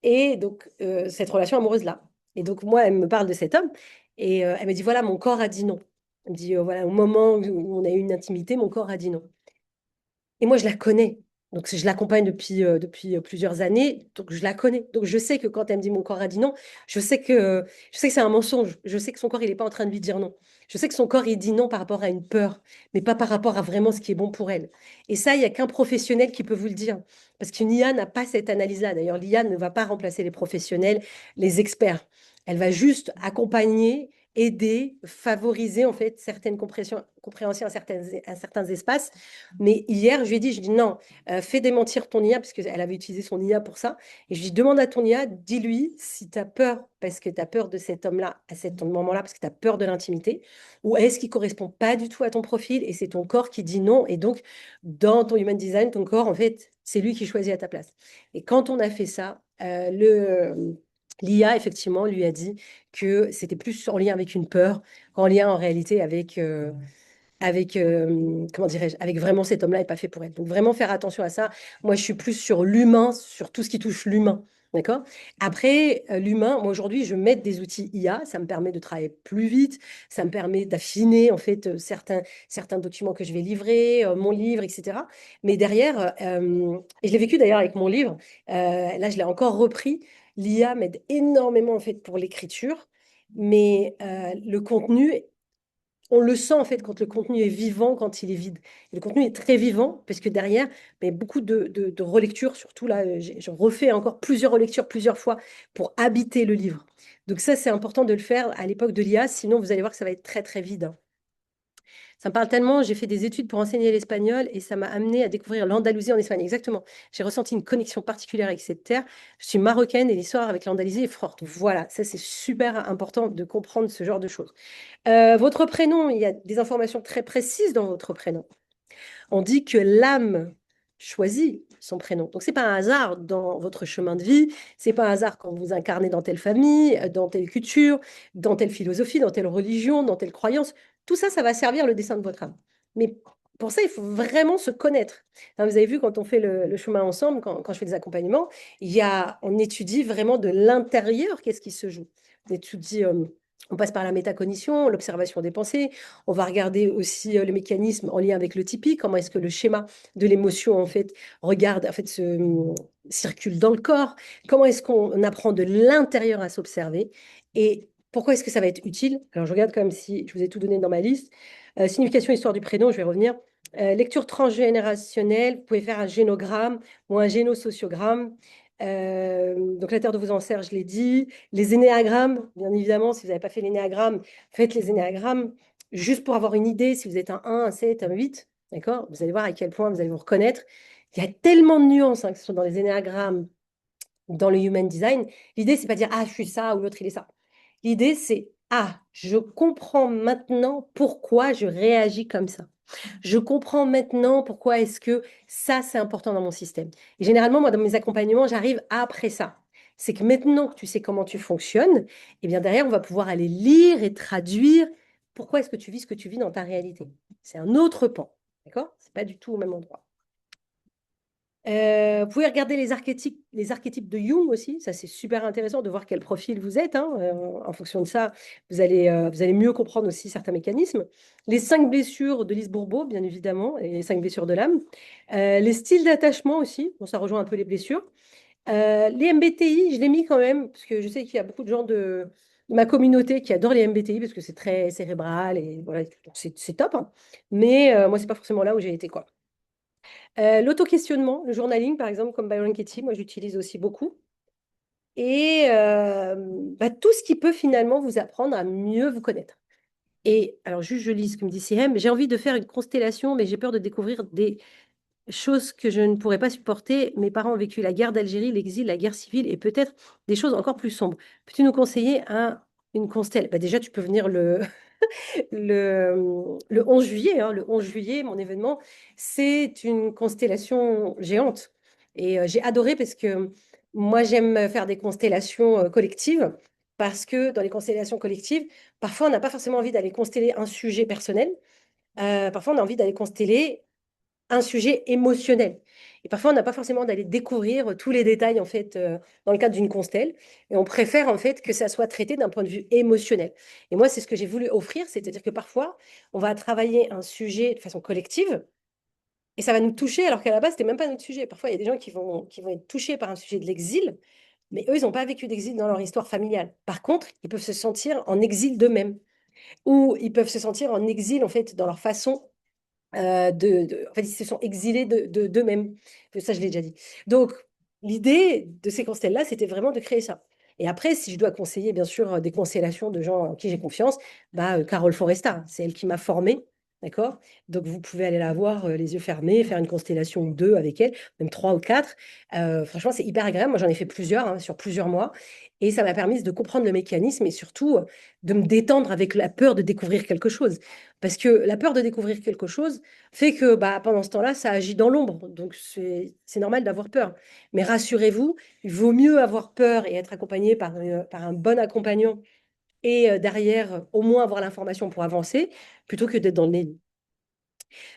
A: Et donc, cette relation amoureuse-là. Et donc, moi, elle me parle de cet homme et elle me dit, voilà, mon corps a dit non. Elle me dit, voilà, au moment où on a eu une intimité, mon corps a dit non. Et moi, je la connais. Donc, je l'accompagne depuis plusieurs années. Donc, je la connais. Donc, je sais que quand elle me dit mon corps a dit non, je sais que c'est un mensonge. Je sais que son corps, il n'est pas en train de lui dire non. Je sais que son corps, il dit non par rapport à une peur, mais pas par rapport à vraiment ce qui est bon pour elle. Et ça, il n'y a qu'un professionnel qui peut vous le dire. Parce qu'une IA n'a pas cette analyse-là. D'ailleurs, l'IA ne va pas remplacer les professionnels, les experts. Elle va juste accompagner, aider, favoriser en fait certaines compréhensions à certains espaces. Mais hier, je lui ai dit, je dis non, fais démentir ton IA, parce qu'elle avait utilisé son IA pour ça. Et je lui dis, demande à ton IA, dis-lui si tu as peur, parce que tu as peur de cet homme-là, à cet moment-là, parce que tu as peur de l'intimité, ou est-ce qu'il ne correspond pas du tout à ton profil et c'est ton corps qui dit non. Et donc, dans ton human design, ton corps, en fait, c'est lui qui choisit à ta place. Et quand on a fait ça, l'IA, effectivement, lui a dit que c'était plus en lien avec une peur qu'en lien en réalité avec comment dirais-je, avec vraiment cet homme-là est pas fait pour elle. Donc vraiment faire attention à ça. Moi, je suis plus sur l'humain, sur tout ce qui touche l'humain. D'accord? Après, l'humain, moi aujourd'hui, je mets des outils IA, ça me permet de travailler plus vite, ça me permet d'affiner en fait certains documents que je vais livrer, mon livre, etc. Mais derrière, et je l'ai vécu d'ailleurs avec mon livre, là je l'ai encore repris, l'IA m'aide énormément en fait pour l'écriture, mais le contenu on le sent en fait quand le contenu est vivant, quand il est vide. Et le contenu est très vivant parce que derrière, mais beaucoup de relectures, surtout là, je refais encore plusieurs relectures plusieurs fois pour habiter le livre. Donc ça, c'est important de le faire à l'époque de l'IA, sinon vous allez voir que ça va être très très vide, hein. Ça me parle tellement, j'ai fait des études pour enseigner l'espagnol et ça m'a amené à découvrir l'Andalousie en Espagne. Exactement. J'ai ressenti une connexion particulière avec cette terre. Je suis marocaine et l'histoire avec l'Andalousie est forte. Voilà, ça c'est super important de comprendre ce genre de choses. Votre prénom, il y a des informations très précises dans votre prénom. On dit que l'âme choisit son prénom. Donc, c'est pas un hasard dans votre chemin de vie, c'est pas un hasard quand vous incarnez dans telle famille, dans telle culture, dans telle philosophie, dans telle religion, dans telle croyance. Tout ça, ça va servir le dessin de votre âme. Mais pour ça, il faut vraiment se connaître. Hein, vous avez vu, quand on fait le chemin ensemble, quand je fais des accompagnements, on étudie vraiment de l'intérieur qu'est-ce qui se joue. On étudie, on passe par la métacognition, l'observation des pensées. On va regarder aussi le mécanisme en lien avec le typique, comment est-ce que le schéma de l'émotion en fait circule dans le corps, comment est-ce qu'on apprend de l'intérieur à s'observer et pourquoi est-ce que ça va être utile. Alors je regarde comme si je vous ai tout donné dans ma liste. Signification, histoire du prénom, je vais revenir. Lecture transgénérationnelle, vous pouvez faire un génogramme ou un génosociogramme. Donc la terre de vos ancêtres, je l'ai dit. Les énéagrammes, bien évidemment, si vous n'avez pas fait l'énéagramme, faites les énéagrammes juste pour avoir une idée. Si vous êtes un 1, un 7, un 8, d'accord? Vous allez voir à quel point vous allez vous reconnaître. Il y a tellement de nuances, hein, que ce soit dans les énéagrammes, dans le human design. L'idée, c'est pas de dire, ah, je suis ça ou l'autre, il est ça. L'idée, c'est, ah, je comprends maintenant pourquoi je réagis comme ça. Je comprends maintenant pourquoi est-ce que ça, c'est important dans mon système. Et généralement, moi, dans mes accompagnements, j'arrive après ça. c'est que maintenant que tu sais comment tu fonctionnes, eh bien derrière, on va pouvoir aller lire et traduire pourquoi est-ce que tu vis ce que tu vis dans ta réalité. C'est un autre pan, d'accord? C'est pas du tout au même endroit. Vous pouvez regarder les archétypes de Jung aussi. Ça, c'est super intéressant de voir quel profil vous êtes, hein. En fonction de ça, vous allez mieux comprendre aussi certains mécanismes. Les 5 blessures de Lise Bourbeau, bien évidemment, et les 5 blessures de l'âme. Les styles d'attachement aussi. Bon, ça rejoint un peu les blessures. Les MBTI, je l'ai mis quand même, parce que je sais qu'il y a beaucoup de gens de ma communauté qui adorent les MBTI, parce que c'est très cérébral, et voilà, donc c'est top, hein. Mais moi, c'est pas forcément là où j'ai été, quoi. L'auto-questionnement, le journaling, par exemple, comme Byron Katie, moi j'utilise aussi beaucoup. Et tout ce qui peut finalement vous apprendre à mieux vous connaître. Et alors, juste je lis ce que me dit CM, j'ai envie de faire une constellation, mais j'ai peur de découvrir des choses que je ne pourrais pas supporter. Mes parents ont vécu la guerre d'Algérie, l'exil, la guerre civile et peut-être des choses encore plus sombres. Peux-tu nous conseiller une constelle? Déjà, tu peux venir le 11 juillet, hein. Le 11 juillet, mon événement, c'est une constellation géante. Et j'ai adoré parce que moi, j'aime faire des constellations collectives parce que dans les constellations collectives, parfois, on n'a pas forcément envie d'aller consteller un sujet personnel. Parfois, on a envie d'aller consteller un sujet émotionnel. Et parfois, on n'a pas forcément d'aller découvrir tous les détails, en fait, dans le cadre d'une constelle. Et on préfère, en fait, que ça soit traité d'un point de vue émotionnel. Et moi, c'est ce que j'ai voulu offrir, c'est-à-dire que parfois, on va travailler un sujet de façon collective, et ça va nous toucher, alors qu'à la base, c'était même pas notre sujet. Parfois, il y a des gens qui vont être touchés par un sujet de l'exil, mais eux, ils n'ont pas vécu d'exil dans leur histoire familiale. Par contre, ils peuvent se sentir en exil d'eux-mêmes, ou ils peuvent se sentir en exil, en fait, dans leur façon en fait, ils se sont exilés d'eux-mêmes. Ça, je l'ai déjà dit. Donc, l'idée de ces constelles-là, c'était vraiment de créer ça. Et après, si je dois conseiller, bien sûr, des constellations de gens en qui j'ai confiance, Carole Foresta, c'est elle qui m'a formée. D'accord? Donc, vous pouvez aller la voir les yeux fermés, faire une constellation ou deux avec elle, même trois ou quatre. Franchement, c'est hyper agréable. Moi, j'en ai fait plusieurs, hein, sur plusieurs mois. Et ça m'a permis de comprendre le mécanisme et surtout de me détendre avec la peur de découvrir quelque chose. Parce que la peur de découvrir quelque chose fait que pendant ce temps-là, ça agit dans l'ombre. Donc, c'est normal d'avoir peur. Mais rassurez-vous, il vaut mieux avoir peur et être accompagné par un bon accompagnant et derrière, au moins avoir l'information pour avancer, plutôt que d'être dans le nez.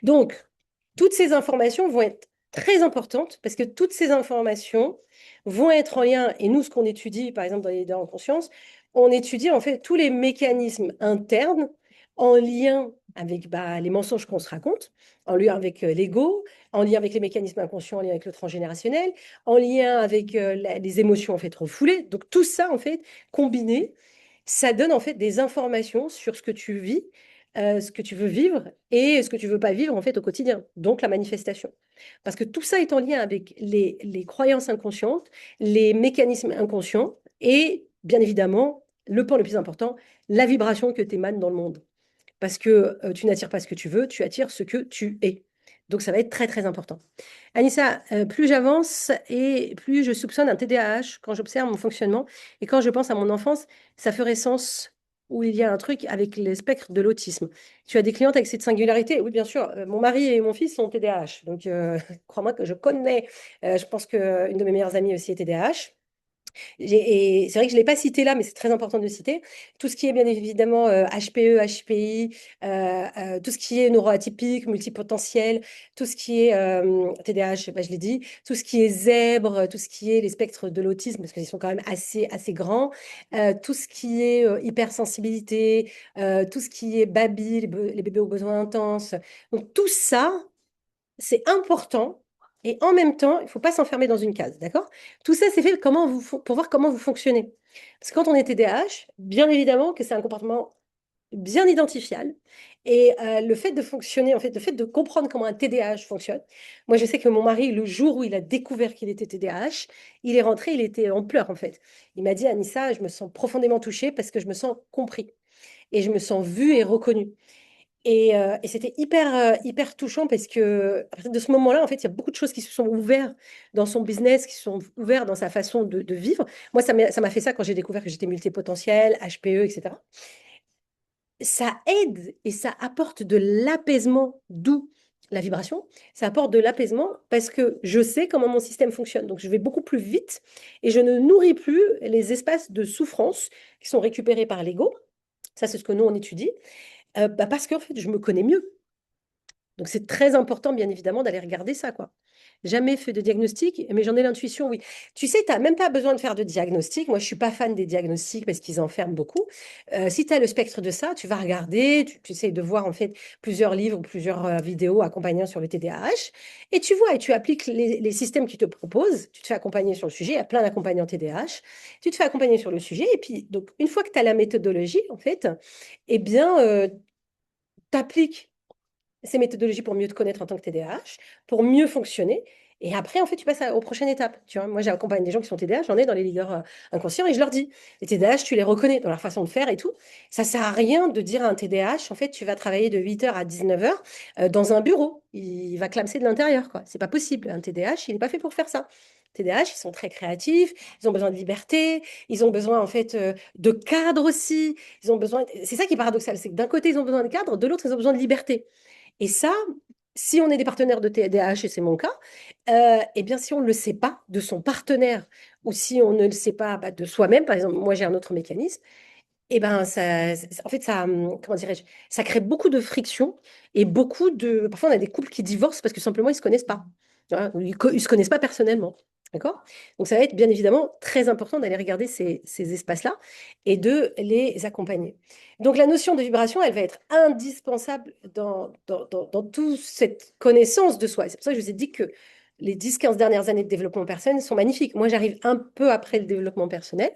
A: Donc, toutes ces informations vont être très importantes parce que toutes ces informations vont être en lien, et nous, ce qu'on étudie, par exemple, dans les leaders en conscience, on étudie en fait tous les mécanismes internes en lien avec les mensonges qu'on se raconte, en lien avec l'ego, en lien avec les mécanismes inconscients, en lien avec le transgénérationnel, en lien avec les émotions en fait refoulées. Donc tout ça en fait combiné, ça donne en fait des informations sur ce que tu vis, ce que tu veux vivre et ce que tu veux pas vivre en fait au quotidien, donc la manifestation. Parce que tout ça est en lien avec les croyances inconscientes, les mécanismes inconscients et bien évidemment, le point le plus important, la vibration que tu émanes dans le monde. Parce que tu n'attires pas ce que tu veux, tu attires ce que tu es. Donc ça va être très très important. Anissa, plus j'avance et plus je soupçonne un TDAH quand j'observe mon fonctionnement et quand je pense à mon enfance, ça ferait sens où il y a un truc avec le spectre de l'autisme. Tu as des clientes avec cette singularité? Oui, bien sûr. Mon mari et mon fils sont TDAH. Donc, crois-moi que je connais. Je pense qu'une de mes meilleures amies aussi est TDAH. Et c'est vrai que je ne l'ai pas cité là, mais c'est très important de le citer. Tout ce qui est bien évidemment HPE, HPI, tout ce qui est neuroatypique, multipotentiel, tout ce qui est TDAH, je l'ai dit, tout ce qui est zèbre, tout ce qui est les spectres de l'autisme, parce qu'ils sont quand même assez grands, tout ce qui est hypersensibilité, tout ce qui est baby, les bébés aux besoins intenses. Donc tout ça, c'est important et en même temps, il ne faut pas s'enfermer dans une case, d'accord? Tout ça, c'est fait pour voir comment vous fonctionnez. Parce que quand on est TDAH, bien évidemment que c'est un comportement bien identifiable. Et le fait de fonctionner, en fait, le fait de comprendre comment un TDAH fonctionne. Moi, je sais que mon mari, le jour où il a découvert qu'il était TDAH, il est rentré, il était en pleurs, en fait. Il m'a dit, Anissa, je me sens profondément touchée parce que je me sens compris. Et je me sens vue et reconnue. Et c'était hyper touchant parce que à partir de ce moment-là, en fait, il y a beaucoup de choses qui se sont ouvertes dans son business, qui se sont ouvertes dans sa façon de vivre. Moi, ça m'a fait ça quand j'ai découvert que j'étais multipotentielle, HPE, etc. Ça aide et ça apporte de l'apaisement doux la vibration, ça apporte de l'apaisement parce que je sais comment mon système fonctionne. Donc, je vais beaucoup plus vite et je ne nourris plus les espaces de souffrance qui sont récupérés par l'ego. Ça, c'est ce que nous, on étudie. Parce qu'en fait, je me connais mieux. Donc, c'est très important, bien évidemment, d'aller regarder ça, quoi. Jamais fait de diagnostic, mais j'en ai l'intuition, oui. Tu sais, tu n'as même pas besoin de faire de diagnostic. Moi, je ne suis pas fan des diagnostics parce qu'ils enferment beaucoup. Si tu as le spectre de ça, tu vas regarder, tu essayes de voir en fait plusieurs livres, plusieurs vidéos accompagnant sur le TDAH, et tu vois, et tu appliques les systèmes qu'ils te proposent. Tu te fais accompagner sur le sujet, il y a plein d'accompagnants TDAH. Tu te fais accompagner sur le sujet, et puis, donc, une fois que tu as la méthodologie, en fait, eh bien, tu appliques ces méthodologies pour mieux te connaître en tant que TDAH, pour mieux fonctionner. Et après, en fait, tu passes aux prochaines étapes. Tu vois, moi, j'accompagne des gens qui sont TDAH, j'en ai dans les leaders inconscients, et je leur dis, les TDAH, tu les reconnais dans leur façon de faire et tout. Ça sert à rien de dire à un TDAH, en fait, tu vas travailler de 8h à 19h dans un bureau. Il va clamser de l'intérieur, quoi. C'est pas possible. Un TDAH, il n'est pas fait pour faire ça. TDAH, ils sont très créatifs, ils ont besoin de liberté, ils ont besoin en fait de cadre aussi, ils ont besoin. C'est ça qui est paradoxal, c'est que d'un côté ils ont besoin de cadre, de l'autre ils ont besoin de liberté. Et ça, si on est des partenaires de TDAH, et c'est mon cas, eh bien, si on ne le sait pas de son partenaire ou si on ne le sait pas de soi-même, par exemple, moi j'ai un autre mécanisme, eh ben, en fait, ça, comment dirais-je, ça crée beaucoup de friction et beaucoup de. Parfois, on a des couples qui divorcent parce que simplement, ils ne se connaissent pas. Tu vois, ou ils ne se connaissent pas personnellement. D'accord? Donc, ça va être bien évidemment très important d'aller regarder ces espaces-là et de les accompagner. Donc, la notion de vibration, elle va être indispensable dans toute cette connaissance de soi. Et c'est pour ça que je vous ai dit que les 10-15 dernières années de développement personnel sont magnifiques. Moi, j'arrive un peu après le développement personnel.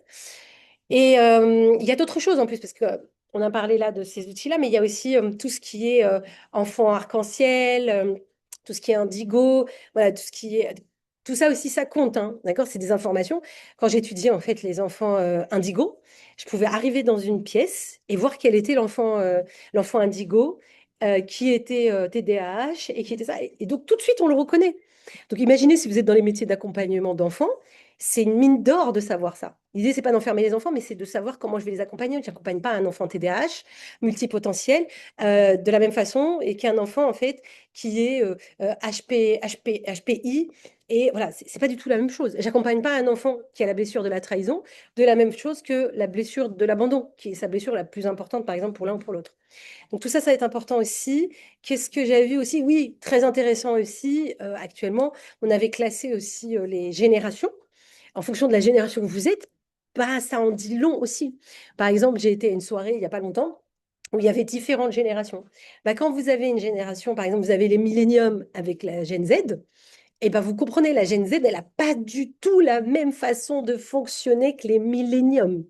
A: Et il y a d'autres choses en plus, parce que on a parlé là de ces outils-là, mais il y a aussi tout ce qui est enfant arc-en-ciel, tout ce qui est indigo, voilà, tout ce qui est. Tout ça aussi, ça compte, hein, d'accord? C'est des informations. Quand j'étudiais en fait les enfants indigo, je pouvais arriver dans une pièce et voir quel était l'enfant indigo, qui était TDAH et qui était ça. Et donc tout de suite, on le reconnaît. Donc imaginez si vous êtes dans les métiers d'accompagnement d'enfants, c'est une mine d'or de savoir ça. L'idée, c'est pas d'enfermer les enfants, mais c'est de savoir comment je vais les accompagner. Je n'accompagne pas un enfant TDAH multipotentiel de la même façon et qu'un enfant en fait qui est HPI. Et voilà, c'est pas du tout la même chose. J'accompagne pas un enfant qui a la blessure de la trahison de la même chose que la blessure de l'abandon, qui est sa blessure la plus importante, par exemple, pour l'un ou pour l'autre. Donc tout ça, ça va être important aussi. Qu'est-ce que j'avais vu aussi? Oui, très intéressant aussi. Actuellement, on avait classé aussi les générations. En fonction de la génération que vous êtes, bah, ça en dit long aussi. Par exemple, j'ai été à une soirée il n'y a pas longtemps où il y avait différentes générations. Bah, quand vous avez une génération, par exemple, vous avez les milléniums avec la Gen Z, et ben vous comprenez, la Gen Z, elle n'a pas du tout la même façon de fonctionner que les milléniums.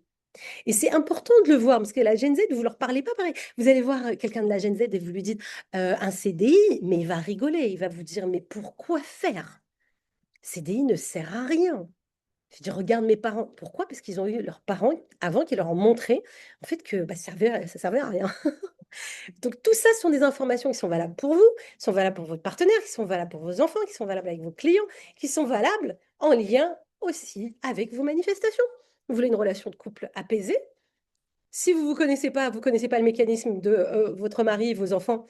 A: Et c'est important de le voir, parce que la Gen Z, vous leur parlez pas pareil. Vous allez voir quelqu'un de la Gen Z et vous lui dites un CDI, mais il va rigoler, il va vous dire, mais pourquoi faire? CDI ne sert à rien. Je dis, regarde mes parents. Pourquoi? Parce qu'ils ont eu leurs parents avant qui leur ont montré en fait que bah, ça servait à rien. Donc tout ça sont des informations qui sont valables pour vous, qui sont valables pour votre partenaire, qui sont valables pour vos enfants, qui sont valables avec vos clients, qui sont valables en lien aussi avec vos manifestations. Vous voulez une relation de couple apaisée? Si vous vous connaissez pas le mécanisme de votre mari, vos enfants,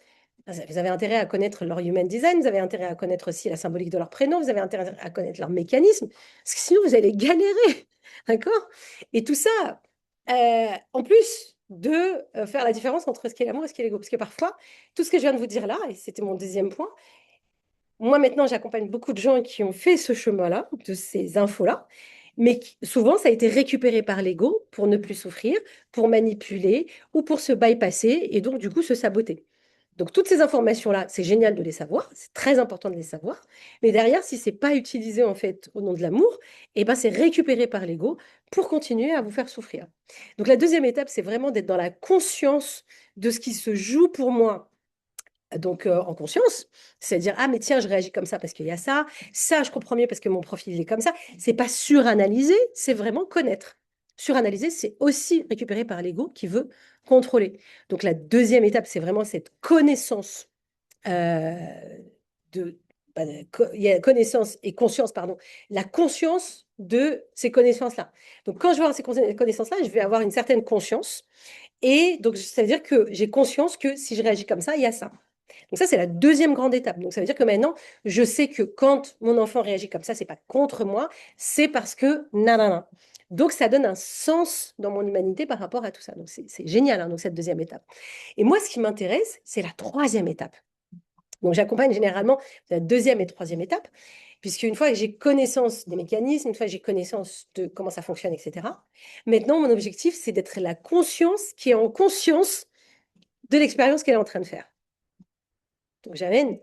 A: vous avez intérêt à connaître leur human design, vous avez intérêt à connaître aussi la symbolique de leur prénom, vous avez intérêt à connaître leur mécanisme, parce que sinon vous allez galérer, d'accord? Et tout ça, en plus de faire la différence entre ce qui est l'amour et ce qui est l'ego, parce que parfois, tout ce que je viens de vous dire là, et c'était mon deuxième point, moi maintenant j'accompagne beaucoup de gens qui ont fait ce chemin-là, de ces infos-là, mais souvent ça a été récupéré par l'ego pour ne plus souffrir, pour manipuler ou pour se bypasser et donc du coup se saboter. Donc toutes ces informations-là, c'est génial de les savoir, c'est très important de les savoir, mais derrière, si c'est pas utilisé en fait au nom de l'amour, eh ben c'est récupéré par l'ego pour continuer à vous faire souffrir. Donc la deuxième étape, c'est vraiment d'être dans la conscience de ce qui se joue pour moi. Donc en conscience, c'est-à-dire ah mais tiens je réagis comme ça parce qu'il y a ça je comprends mieux parce que mon profil il est comme ça. C'est pas suranalyser, c'est vraiment connaître. Suranalyser, c'est aussi récupéré par l'ego qui veut contrôler. Donc la deuxième étape, c'est vraiment cette connaissance euh, de, il y a connaissance et conscience, pardon, la conscience de ces connaissances-là. Donc quand je vais avoir ces connaissances-là, je vais avoir une certaine conscience et donc ça veut dire que j'ai conscience que si je réagis comme ça, il y a ça. Donc ça, c'est la deuxième grande étape. Donc ça veut dire que maintenant, je sais que quand mon enfant réagit comme ça, c'est pas contre moi, c'est parce que nanana. Donc ça donne un sens dans mon humanité par rapport à tout ça. Donc c'est génial, hein, donc cette deuxième étape. Et moi, ce qui m'intéresse, c'est la troisième étape. Donc j'accompagne généralement la deuxième et troisième étape, puisque une fois que j'ai connaissance des mécanismes, une fois que j'ai connaissance de comment ça fonctionne, etc., maintenant, mon objectif, c'est d'être la conscience qui est en conscience de l'expérience qu'elle est en train de faire. Donc j'amène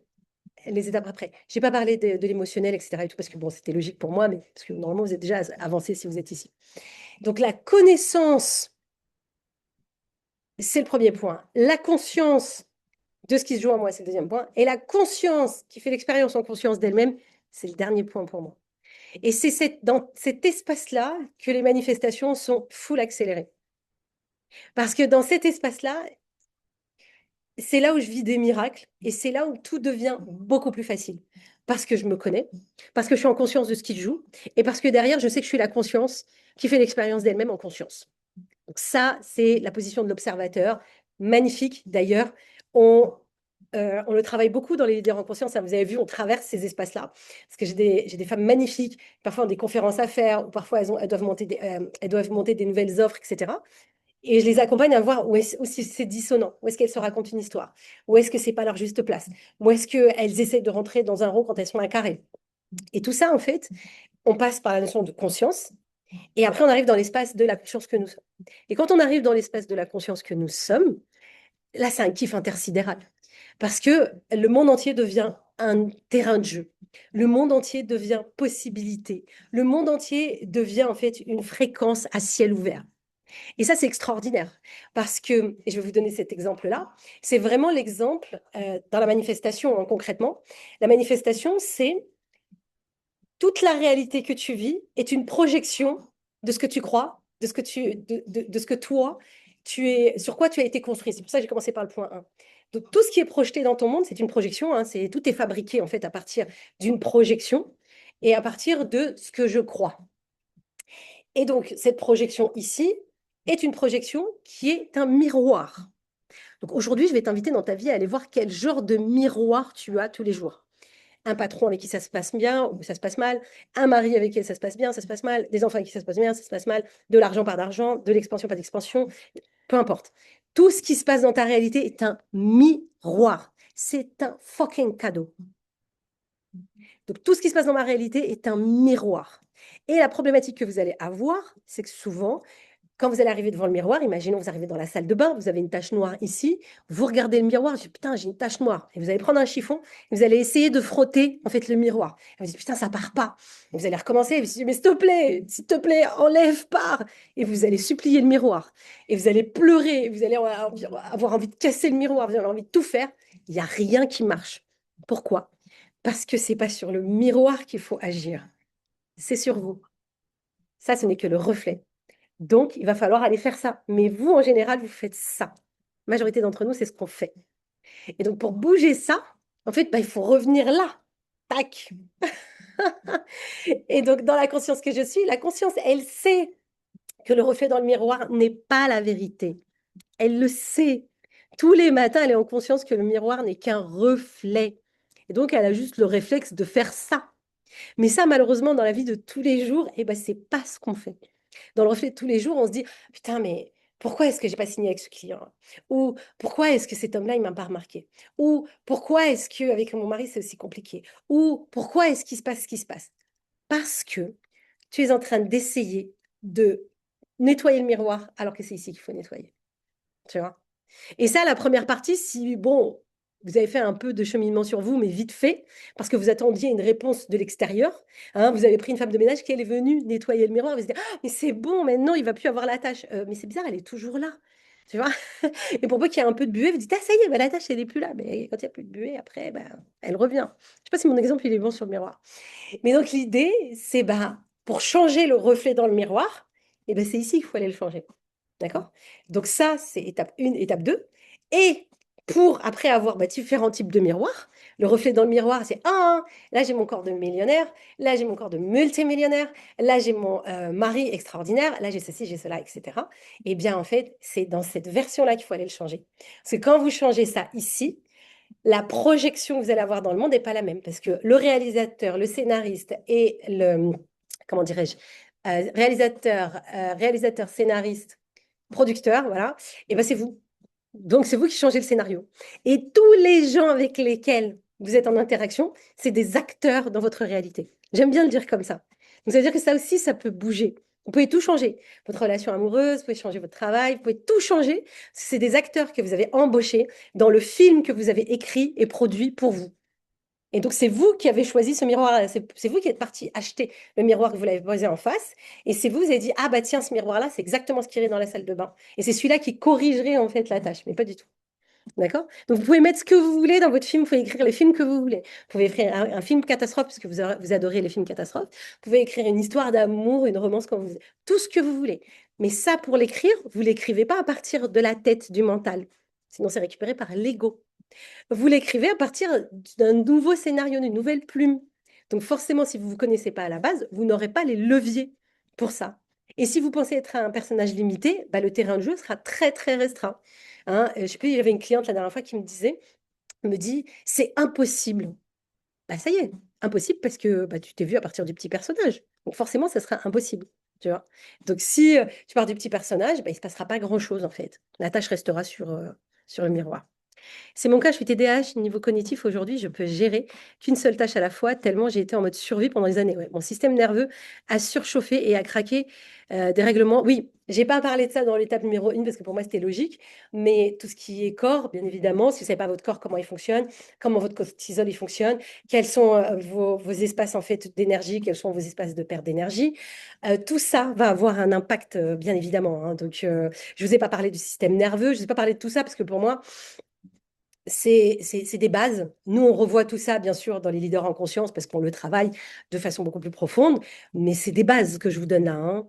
A: les étapes après. Je n'ai pas parlé de l'émotionnel, etc., et tout, parce que bon, c'était logique pour moi, mais parce que normalement, vous êtes déjà avancé si vous êtes ici. Donc la connaissance, c'est le premier point. La conscience de ce qui se joue en moi, c'est le deuxième point. Et la conscience qui fait l'expérience en conscience d'elle-même, c'est le dernier point pour moi. Et c'est dans cet espace-là que les manifestations sont full accélérées. Parce que dans cet espace-là, c'est là où je vis des miracles et c'est là où tout devient beaucoup plus facile. Parce que je me connais, parce que je suis en conscience de ce qui se joue et parce que derrière, je sais que je suis la conscience qui fait l'expérience d'elle-même en conscience. Donc ça, c'est la position de l'observateur. Magnifique. D'ailleurs, on le travaille beaucoup dans les leaders en conscience. Vous avez vu, on traverse ces espaces-là. Parce que j'ai des femmes magnifiques, parfois ont des conférences à faire, ou parfois elles doivent monter des nouvelles offres, etc. Et je les accompagne à voir où c'est dissonant, où est-ce qu'elles se racontent une histoire, où est-ce que c'est pas leur juste place, où est-ce qu'elles essaient de rentrer dans un rond quand elles sont un carré. Et tout ça, en fait, on passe par la notion de conscience, et après on arrive dans l'espace de la conscience que nous sommes. Et quand on arrive dans l'espace de la conscience que nous sommes, là, c'est un kiff intersidéral. Parce que le monde entier devient un terrain de jeu. Le monde entier devient possibilité. Le monde entier devient en fait une fréquence à ciel ouvert. Et ça, c'est extraordinaire parce que, et je vais vous donner cet exemple-là, c'est vraiment l'exemple dans la manifestation, hein, concrètement. La manifestation, c'est toute la réalité que tu vis est une projection de ce que tu crois, de ce que toi, sur quoi tu as été construit. C'est pour ça que j'ai commencé par le point 1. Donc, tout ce qui est projeté dans ton monde, c'est une projection. Hein, tout est fabriqué, en fait, à partir d'une projection et à partir de ce que je crois. Et donc, cette projection ici est une projection qui est un miroir. Donc, aujourd'hui, je vais t'inviter dans ta vie à aller voir quel genre de miroir tu as tous les jours. Un patron avec qui ça se passe bien ou ça se passe mal, un mari avec qui ça se passe bien, ça se passe mal, des enfants avec qui ça se passe bien, ça se passe mal, de l'argent par d'argent, de l'expansion pas d'expansion, peu importe. Tout ce qui se passe dans ta réalité est un miroir. C'est un fucking cadeau. Donc, tout ce qui se passe dans ma réalité est un miroir. Et la problématique que vous allez avoir, c'est que souvent, quand vous allez arriver devant le miroir, imaginons vous arrivez dans la salle de bain, vous avez une tache noire ici, vous regardez le miroir, vous dites putain, j'ai une tache noire. Et vous allez prendre un chiffon et vous allez essayer de frotter en fait le miroir. Et vous dites putain, ça part pas. Et vous allez recommencer et vous dites mais s'il te plaît, enlève, pars. Et vous allez supplier le miroir. Et vous allez pleurer, vous allez avoir envie de casser le miroir, vous avez envie de tout faire. Il n'y a rien qui marche. Pourquoi? Parce que c'est pas sur le miroir qu'il faut agir, c'est sur vous. Ça, ce n'est que le reflet. Donc, il va falloir aller faire ça. Mais vous, en général, vous faites ça. La majorité d'entre nous, c'est ce qu'on fait. Et donc, pour bouger ça, en fait, il faut revenir là. Tac. Et donc, dans la conscience que je suis, la conscience, elle sait que le reflet dans le miroir n'est pas la vérité. Elle le sait. Tous les matins, elle est en conscience que le miroir n'est qu'un reflet. Et donc, elle a juste le réflexe de faire ça. Mais ça, malheureusement, dans la vie de tous les jours, c'est pas ce qu'on fait. Dans le reflet de tous les jours, on se dit, putain, mais pourquoi est-ce que j'ai pas signé avec ce client? Ou pourquoi est-ce que cet homme-là, il m'a pas remarqué? Ou pourquoi est-ce que avec mon mari, c'est aussi compliqué? Ou pourquoi est-ce qu'il se passe ce qui se passe? Parce que tu es en train d'essayer de nettoyer le miroir alors que c'est ici qu'il faut nettoyer. Tu vois? Et ça, la première partie, si, bon, vous avez fait un peu de cheminement sur vous, mais vite fait, parce que vous attendiez une réponse de l'extérieur. Hein, vous avez pris une femme de ménage qui elle est venue nettoyer le miroir. Vous vous dites, ah, mais c'est bon, maintenant, il va plus avoir la tâche. Mais c'est bizarre, elle est toujours là. Tu vois? Et pour peu qu'il y ait un peu de buée, vous dites, ah, ça y est, la tâche, elle n'est plus là. Mais quand il n'y a plus de buée, après, elle revient. Je ne sais pas si mon exemple, il est bon sur le miroir. Mais donc, l'idée, c'est pour changer le reflet dans le miroir, c'est ici qu'il faut aller le changer. D'accord? Donc ça, c'est étape 1, étape 2. Et pour, après avoir différents types de miroirs, le reflet dans le miroir, c'est ah, là j'ai mon corps de millionnaire, là j'ai mon corps de multimillionnaire, là j'ai mon mari extraordinaire, là j'ai ceci, j'ai cela, etc. Eh bien, en fait, c'est dans cette version-là qu'il faut aller le changer. Parce que quand vous changez ça ici, la projection que vous allez avoir dans le monde n'est pas la même parce que le réalisateur, le scénariste et le, comment dirais-je, réalisateur, scénariste, producteur, voilà, et ben c'est vous. Donc c'est vous qui changez le scénario. Et tous les gens avec lesquels vous êtes en interaction, c'est des acteurs dans votre réalité. J'aime bien le dire comme ça. Donc ça veut dire que ça aussi, ça peut bouger. Vous pouvez tout changer. Votre relation amoureuse, vous pouvez changer votre travail, vous pouvez tout changer. C'est des acteurs que vous avez embauchés dans le film que vous avez écrit et produit pour vous. Et donc, c'est vous qui avez choisi ce miroir. C'est vous qui êtes parti acheter le miroir que vous l'avez posé en face. Et c'est vous, vous avez dit, ah bah tiens, ce miroir-là, c'est exactement ce qui irait dans la salle de bain. Et c'est celui-là qui corrigerait en fait la tâche, mais pas du tout. D'accord? Donc, vous pouvez mettre ce que vous voulez dans votre film. Vous pouvez écrire les films que vous voulez. Vous pouvez écrire un film catastrophe parce que vous adorez les films catastrophes. Vous pouvez écrire une histoire d'amour, une romance, comme vous, tout ce que vous voulez. Mais ça, pour l'écrire, vous l'écrivez pas à partir de la tête, du mental. Sinon, c'est récupéré par l'ego. Vous l'écrivez à partir d'un nouveau scénario, d'une nouvelle plume. Donc forcément, si vous ne vous connaissez pas à la base, vous n'aurez pas les leviers pour ça. Et si vous pensez être un personnage limité, bah, le terrain de jeu sera très très restreint. Hein, je sais plus, il y avait une cliente la dernière fois qui me dit, c'est impossible. Bah ça y est, impossible parce que bah, tu t'es vu à partir du petit personnage. Donc forcément, ça sera impossible. Tu vois. Donc si tu pars du petit personnage, bah, il ne se passera pas grand-chose en fait. La tâche restera sur le miroir. C'est mon cas, je suis TDAH, niveau cognitif aujourd'hui, je peux gérer qu'une seule tâche à la fois, tellement j'ai été en mode survie pendant des années. Ouais. Mon système nerveux a surchauffé et a craqué des règlements. Oui, j'ai pas parlé de ça dans l'étape numéro 1 parce que pour moi c'était logique, mais tout ce qui est corps, bien évidemment, si vous savez pas votre corps, comment il fonctionne, comment votre cortisol il fonctionne, quels sont vos espaces en fait d'énergie, quels sont vos espaces de perte d'énergie, tout ça va avoir un impact bien évidemment. Hein. Donc je vous ai pas parlé du système nerveux, je vous ai pas parlé de tout ça parce que pour moi, c'est des bases. Nous, on revoit tout ça, bien sûr, dans les leaders en conscience parce qu'on le travaille de façon beaucoup plus profonde, mais c'est des bases que je vous donne là. Hein.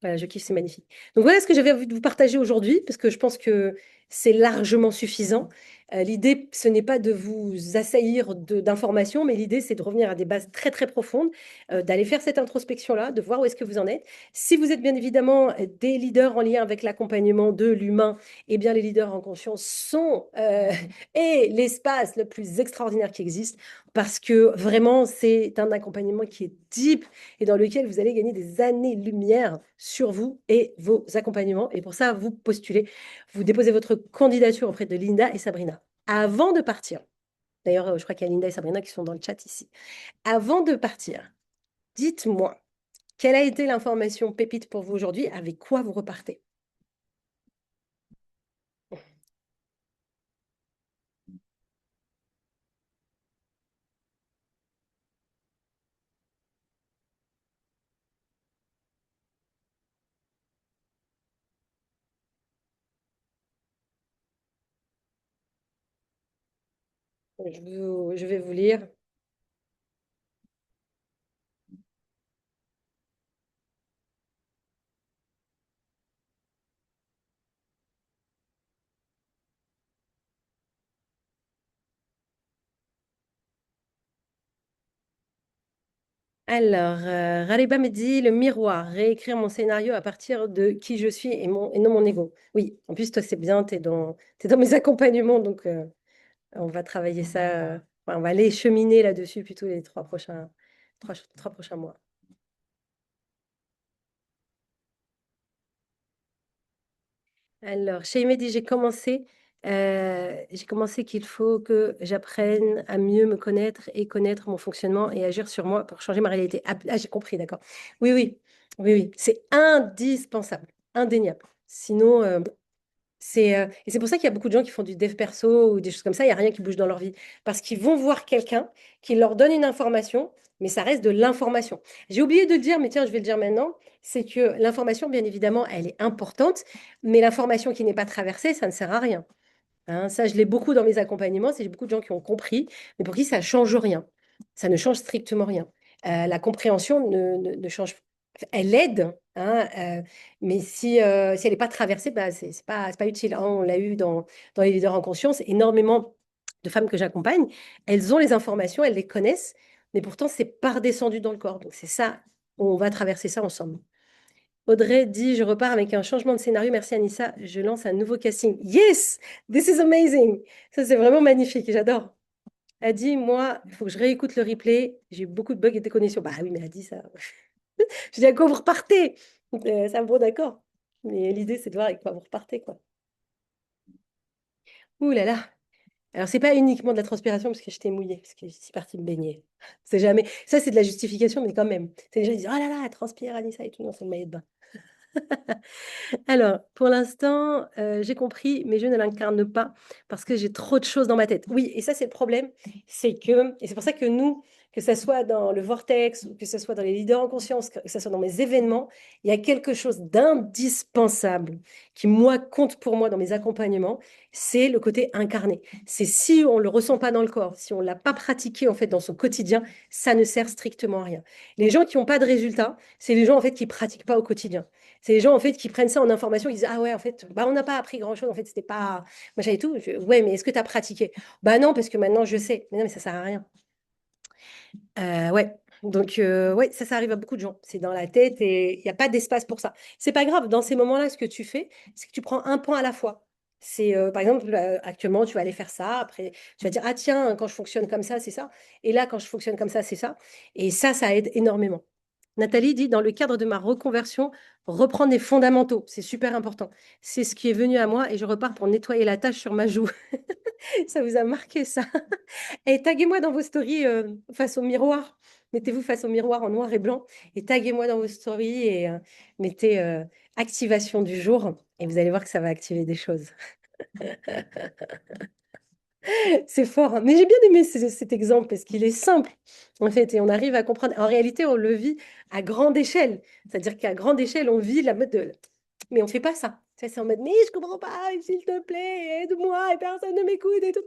A: Voilà, je kiffe, c'est magnifique. Donc voilà ce que j'avais envie de vous partager aujourd'hui, parce que je pense que c'est largement suffisant. L'idée, ce n'est pas de vous assaillir d'informations, mais l'idée, c'est de revenir à des bases très, très profondes, d'aller faire cette introspection-là, de voir où est-ce que vous en êtes. Si vous êtes bien évidemment des leaders en lien avec l'accompagnement de l'humain, eh bien, les leaders en conscience sont et l'espace le plus extraordinaire qui existe, parce que vraiment, c'est un accompagnement qui est deep, et dans lequel vous allez gagner des années-lumière sur vous et vos accompagnements. Et pour ça, vous postulez, vous déposez votre candidature auprès de Linda et Sabrina. Avant de partir, d'ailleurs, je crois qu'il y a Linda et Sabrina qui sont dans le chat ici. Avant de partir, dites-moi, quelle a été l'information pépite pour vous aujourd'hui? Avec quoi vous repartez? Je vais vous lire. Alors, Raliba me dit le miroir, réécrire mon scénario à partir de qui je suis et non mon ego. Oui, en plus, toi, c'est bien, t'es dans mes accompagnements, donc on va travailler ça, enfin, on va aller cheminer là-dessus plutôt les trois prochains mois. Alors, chez dit, j'ai commencé qu'il faut que j'apprenne à mieux me connaître et connaître mon fonctionnement et agir sur moi pour changer ma réalité. Ah, j'ai compris, d'accord. Oui, oui, oui, oui, c'est indispensable, indéniable. Sinon, et c'est pour ça qu'il y a beaucoup de gens qui font du dev perso ou des choses comme ça, il n'y a rien qui bouge dans leur vie. Parce qu'ils vont voir quelqu'un qui leur donne une information, mais ça reste de l'information. J'ai oublié de le dire, mais tiens, je vais le dire maintenant, c'est que l'information, bien évidemment, elle est importante, mais l'information qui n'est pas traversée, ça ne sert à rien. Hein, ça, je l'ai beaucoup dans mes accompagnements, c'est j'ai beaucoup de gens qui ont compris, mais pour qui ça ne change rien. Ça ne change strictement rien. La compréhension ne change, elle aide, hein, mais si elle n'est pas traversée, bah, c'est pas utile. Hein. On l'a eu dans les leaders en conscience, énormément de femmes que j'accompagne, elles ont les informations, elles les connaissent, mais pourtant, c'est pas redescendu dans le corps. Donc c'est ça, on va traverser ça ensemble. Audrey dit, je repars avec un changement de scénario. Merci Anissa, je lance un nouveau casting. Yes, this is amazing. Ça, c'est vraiment magnifique, j'adore. Elle dit, moi, il faut que je réécoute le replay. J'ai eu beaucoup de bugs et de déconnexions. Bah oui, mais elle a dit ça. Je dis, à quoi vous repartez? Ça, bon, d'accord. Mais l'idée, c'est de voir avec quoi vous repartez, quoi. Ouh là là. Alors, c'est pas uniquement de la transpiration parce que j'étais mouillée, parce que je suis partie me baigner. C'est jamais. Ça, c'est de la justification, mais quand même. C'est les gens qui disent, oh là là, elle transpire, Anissa et tout. Non, c'est le maillot de bain. Alors, pour l'instant, j'ai compris, mais je ne l'incarne pas parce que j'ai trop de choses dans ma tête. Oui, et ça, c'est le problème. C'est que, et c'est pour ça que nous, que ce soit dans le vortex, ou que ce soit dans les leaders en conscience, que ce soit dans mes événements, il y a quelque chose d'indispensable qui, moi, compte pour moi dans mes accompagnements, c'est le côté incarné. C'est si on ne le ressent pas dans le corps, si on ne l'a pas pratiqué en fait dans son quotidien, ça ne sert strictement à rien. Les gens qui n'ont pas de résultats, c'est les gens en fait qui pratiquent pas au quotidien. C'est les gens en fait qui prennent ça en information, ils disent ah ouais en fait bah on n'a pas appris grand chose en fait c'était pas machin et tout. Ouais mais est-ce que tu as pratiqué? Bah non parce que maintenant je sais. Mais non mais ça sert à rien. Ouais. Donc ouais ça arrive à beaucoup de gens. C'est dans la tête et il n'y a pas d'espace pour ça. C'est pas grave. Dans ces moments-là ce que tu fais c'est que tu prends un point à la fois. C'est par exemple actuellement tu vas aller faire ça. Après tu vas dire ah tiens quand je fonctionne comme ça c'est ça. Et là quand je fonctionne comme ça c'est ça. Et ça aide énormément. Nathalie dit, dans le cadre de ma reconversion, reprendre les fondamentaux, c'est super important. C'est ce qui est venu à moi et je repars pour nettoyer la tache sur ma joue. Ça vous a marqué ça? Et taguez-moi dans vos stories face au miroir. Mettez-vous face au miroir en noir et blanc et taguez-moi dans vos stories et mettez activation du jour et vous allez voir que ça va activer des choses. C'est fort, hein. Mais j'ai bien aimé cet exemple parce qu'il est simple, en fait, et on arrive à comprendre. En réalité, on le vit à grande échelle. C'est-à-dire qu'à grande échelle, on vit la mode de... Mais on ne fait pas ça. Tu sais, c'est en mode, mais je comprends pas, s'il te plaît, aide-moi, et personne ne m'écoute et tout.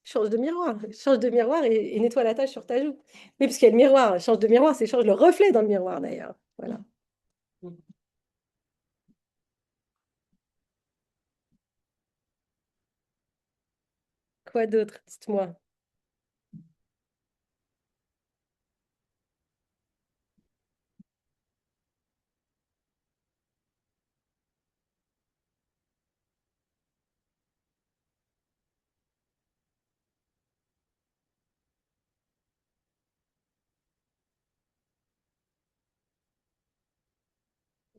A: Change de miroir et nettoie la tache sur ta joue. Oui, parce qu'il y a le miroir. Change de miroir, c'est change le reflet dans le miroir, d'ailleurs. Voilà. Quoi d'autre? Dites-moi.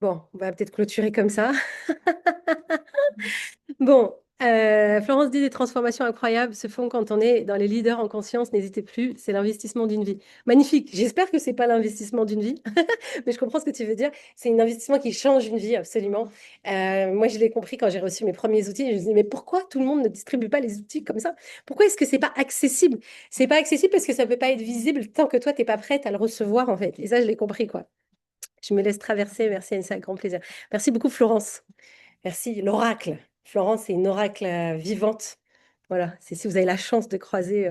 A: Bon, on va peut-être clôturer comme ça. Bon, Florence dit des transformations incroyables se font quand on est dans les leaders en conscience. N'hésitez plus, c'est l'investissement d'une vie. Magnifique. J'espère que c'est pas l'investissement d'une vie, mais je comprends ce que tu veux dire. C'est un investissement qui change une vie, absolument. Moi, je l'ai compris quand j'ai reçu mes premiers outils. Je me disais, mais pourquoi tout le monde ne distribue pas les outils comme ça? Pourquoi est-ce que c'est pas accessible? C'est pas accessible parce que ça peut pas être visible tant que toi, t'es pas prête à le recevoir, en fait. Et ça, je l'ai compris, quoi. Je me laisse traverser. Merci, Anne, c'est un grand plaisir. Merci beaucoup, Florence. Merci. L'oracle. Florence est une oracle vivante. Voilà, c'est si vous avez la chance de croiser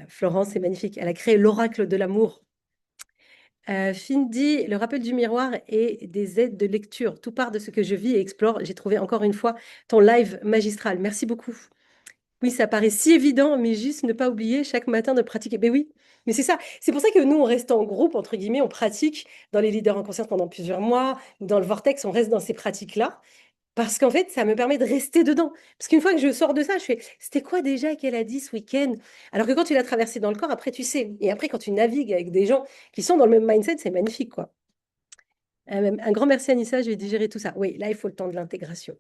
A: Florence, c'est magnifique. Elle a créé l'oracle de l'amour. Findy, le rappel du miroir et des aides de lecture. Tout part de ce que je vis et explore. J'ai trouvé encore une fois ton live magistral. Merci beaucoup. Oui, ça paraît si évident, mais juste ne pas oublier chaque matin de pratiquer. Ben oui, mais c'est ça. C'est pour ça que nous, on reste en groupe, entre guillemets, on pratique dans les leaders en conscience pendant plusieurs mois, ou dans le vortex, on reste dans ces pratiques-là. Parce qu'en fait, ça me permet de rester dedans. Parce qu'une fois que je sors de ça, je fais, c'était quoi déjà qu'elle a dit ce week-end? Alors que quand tu l'as traversé dans le corps, après, tu sais. Et après, quand tu navigues avec des gens qui sont dans le même mindset, c'est magnifique, quoi. Un grand merci Anissa, je vais digérer tout ça. Oui, là, il faut le temps de l'intégration.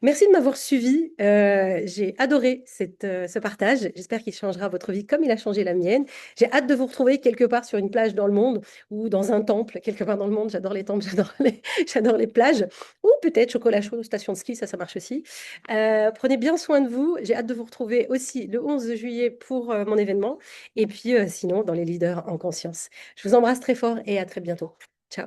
A: Merci de m'avoir suivi. J'ai adoré ce partage. J'espère qu'il changera votre vie comme il a changé la mienne. J'ai hâte de vous retrouver quelque part sur une plage dans le monde ou dans un temple, quelque part dans le monde. J'adore les temples, j'adore les plages. Ou peut-être chocolat chaud, station de ski, ça marche aussi. Prenez bien soin de vous. J'ai hâte de vous retrouver aussi le 11 juillet pour mon événement. Et puis sinon, dans les leaders en conscience. Je vous embrasse très fort et à très bientôt. Ciao.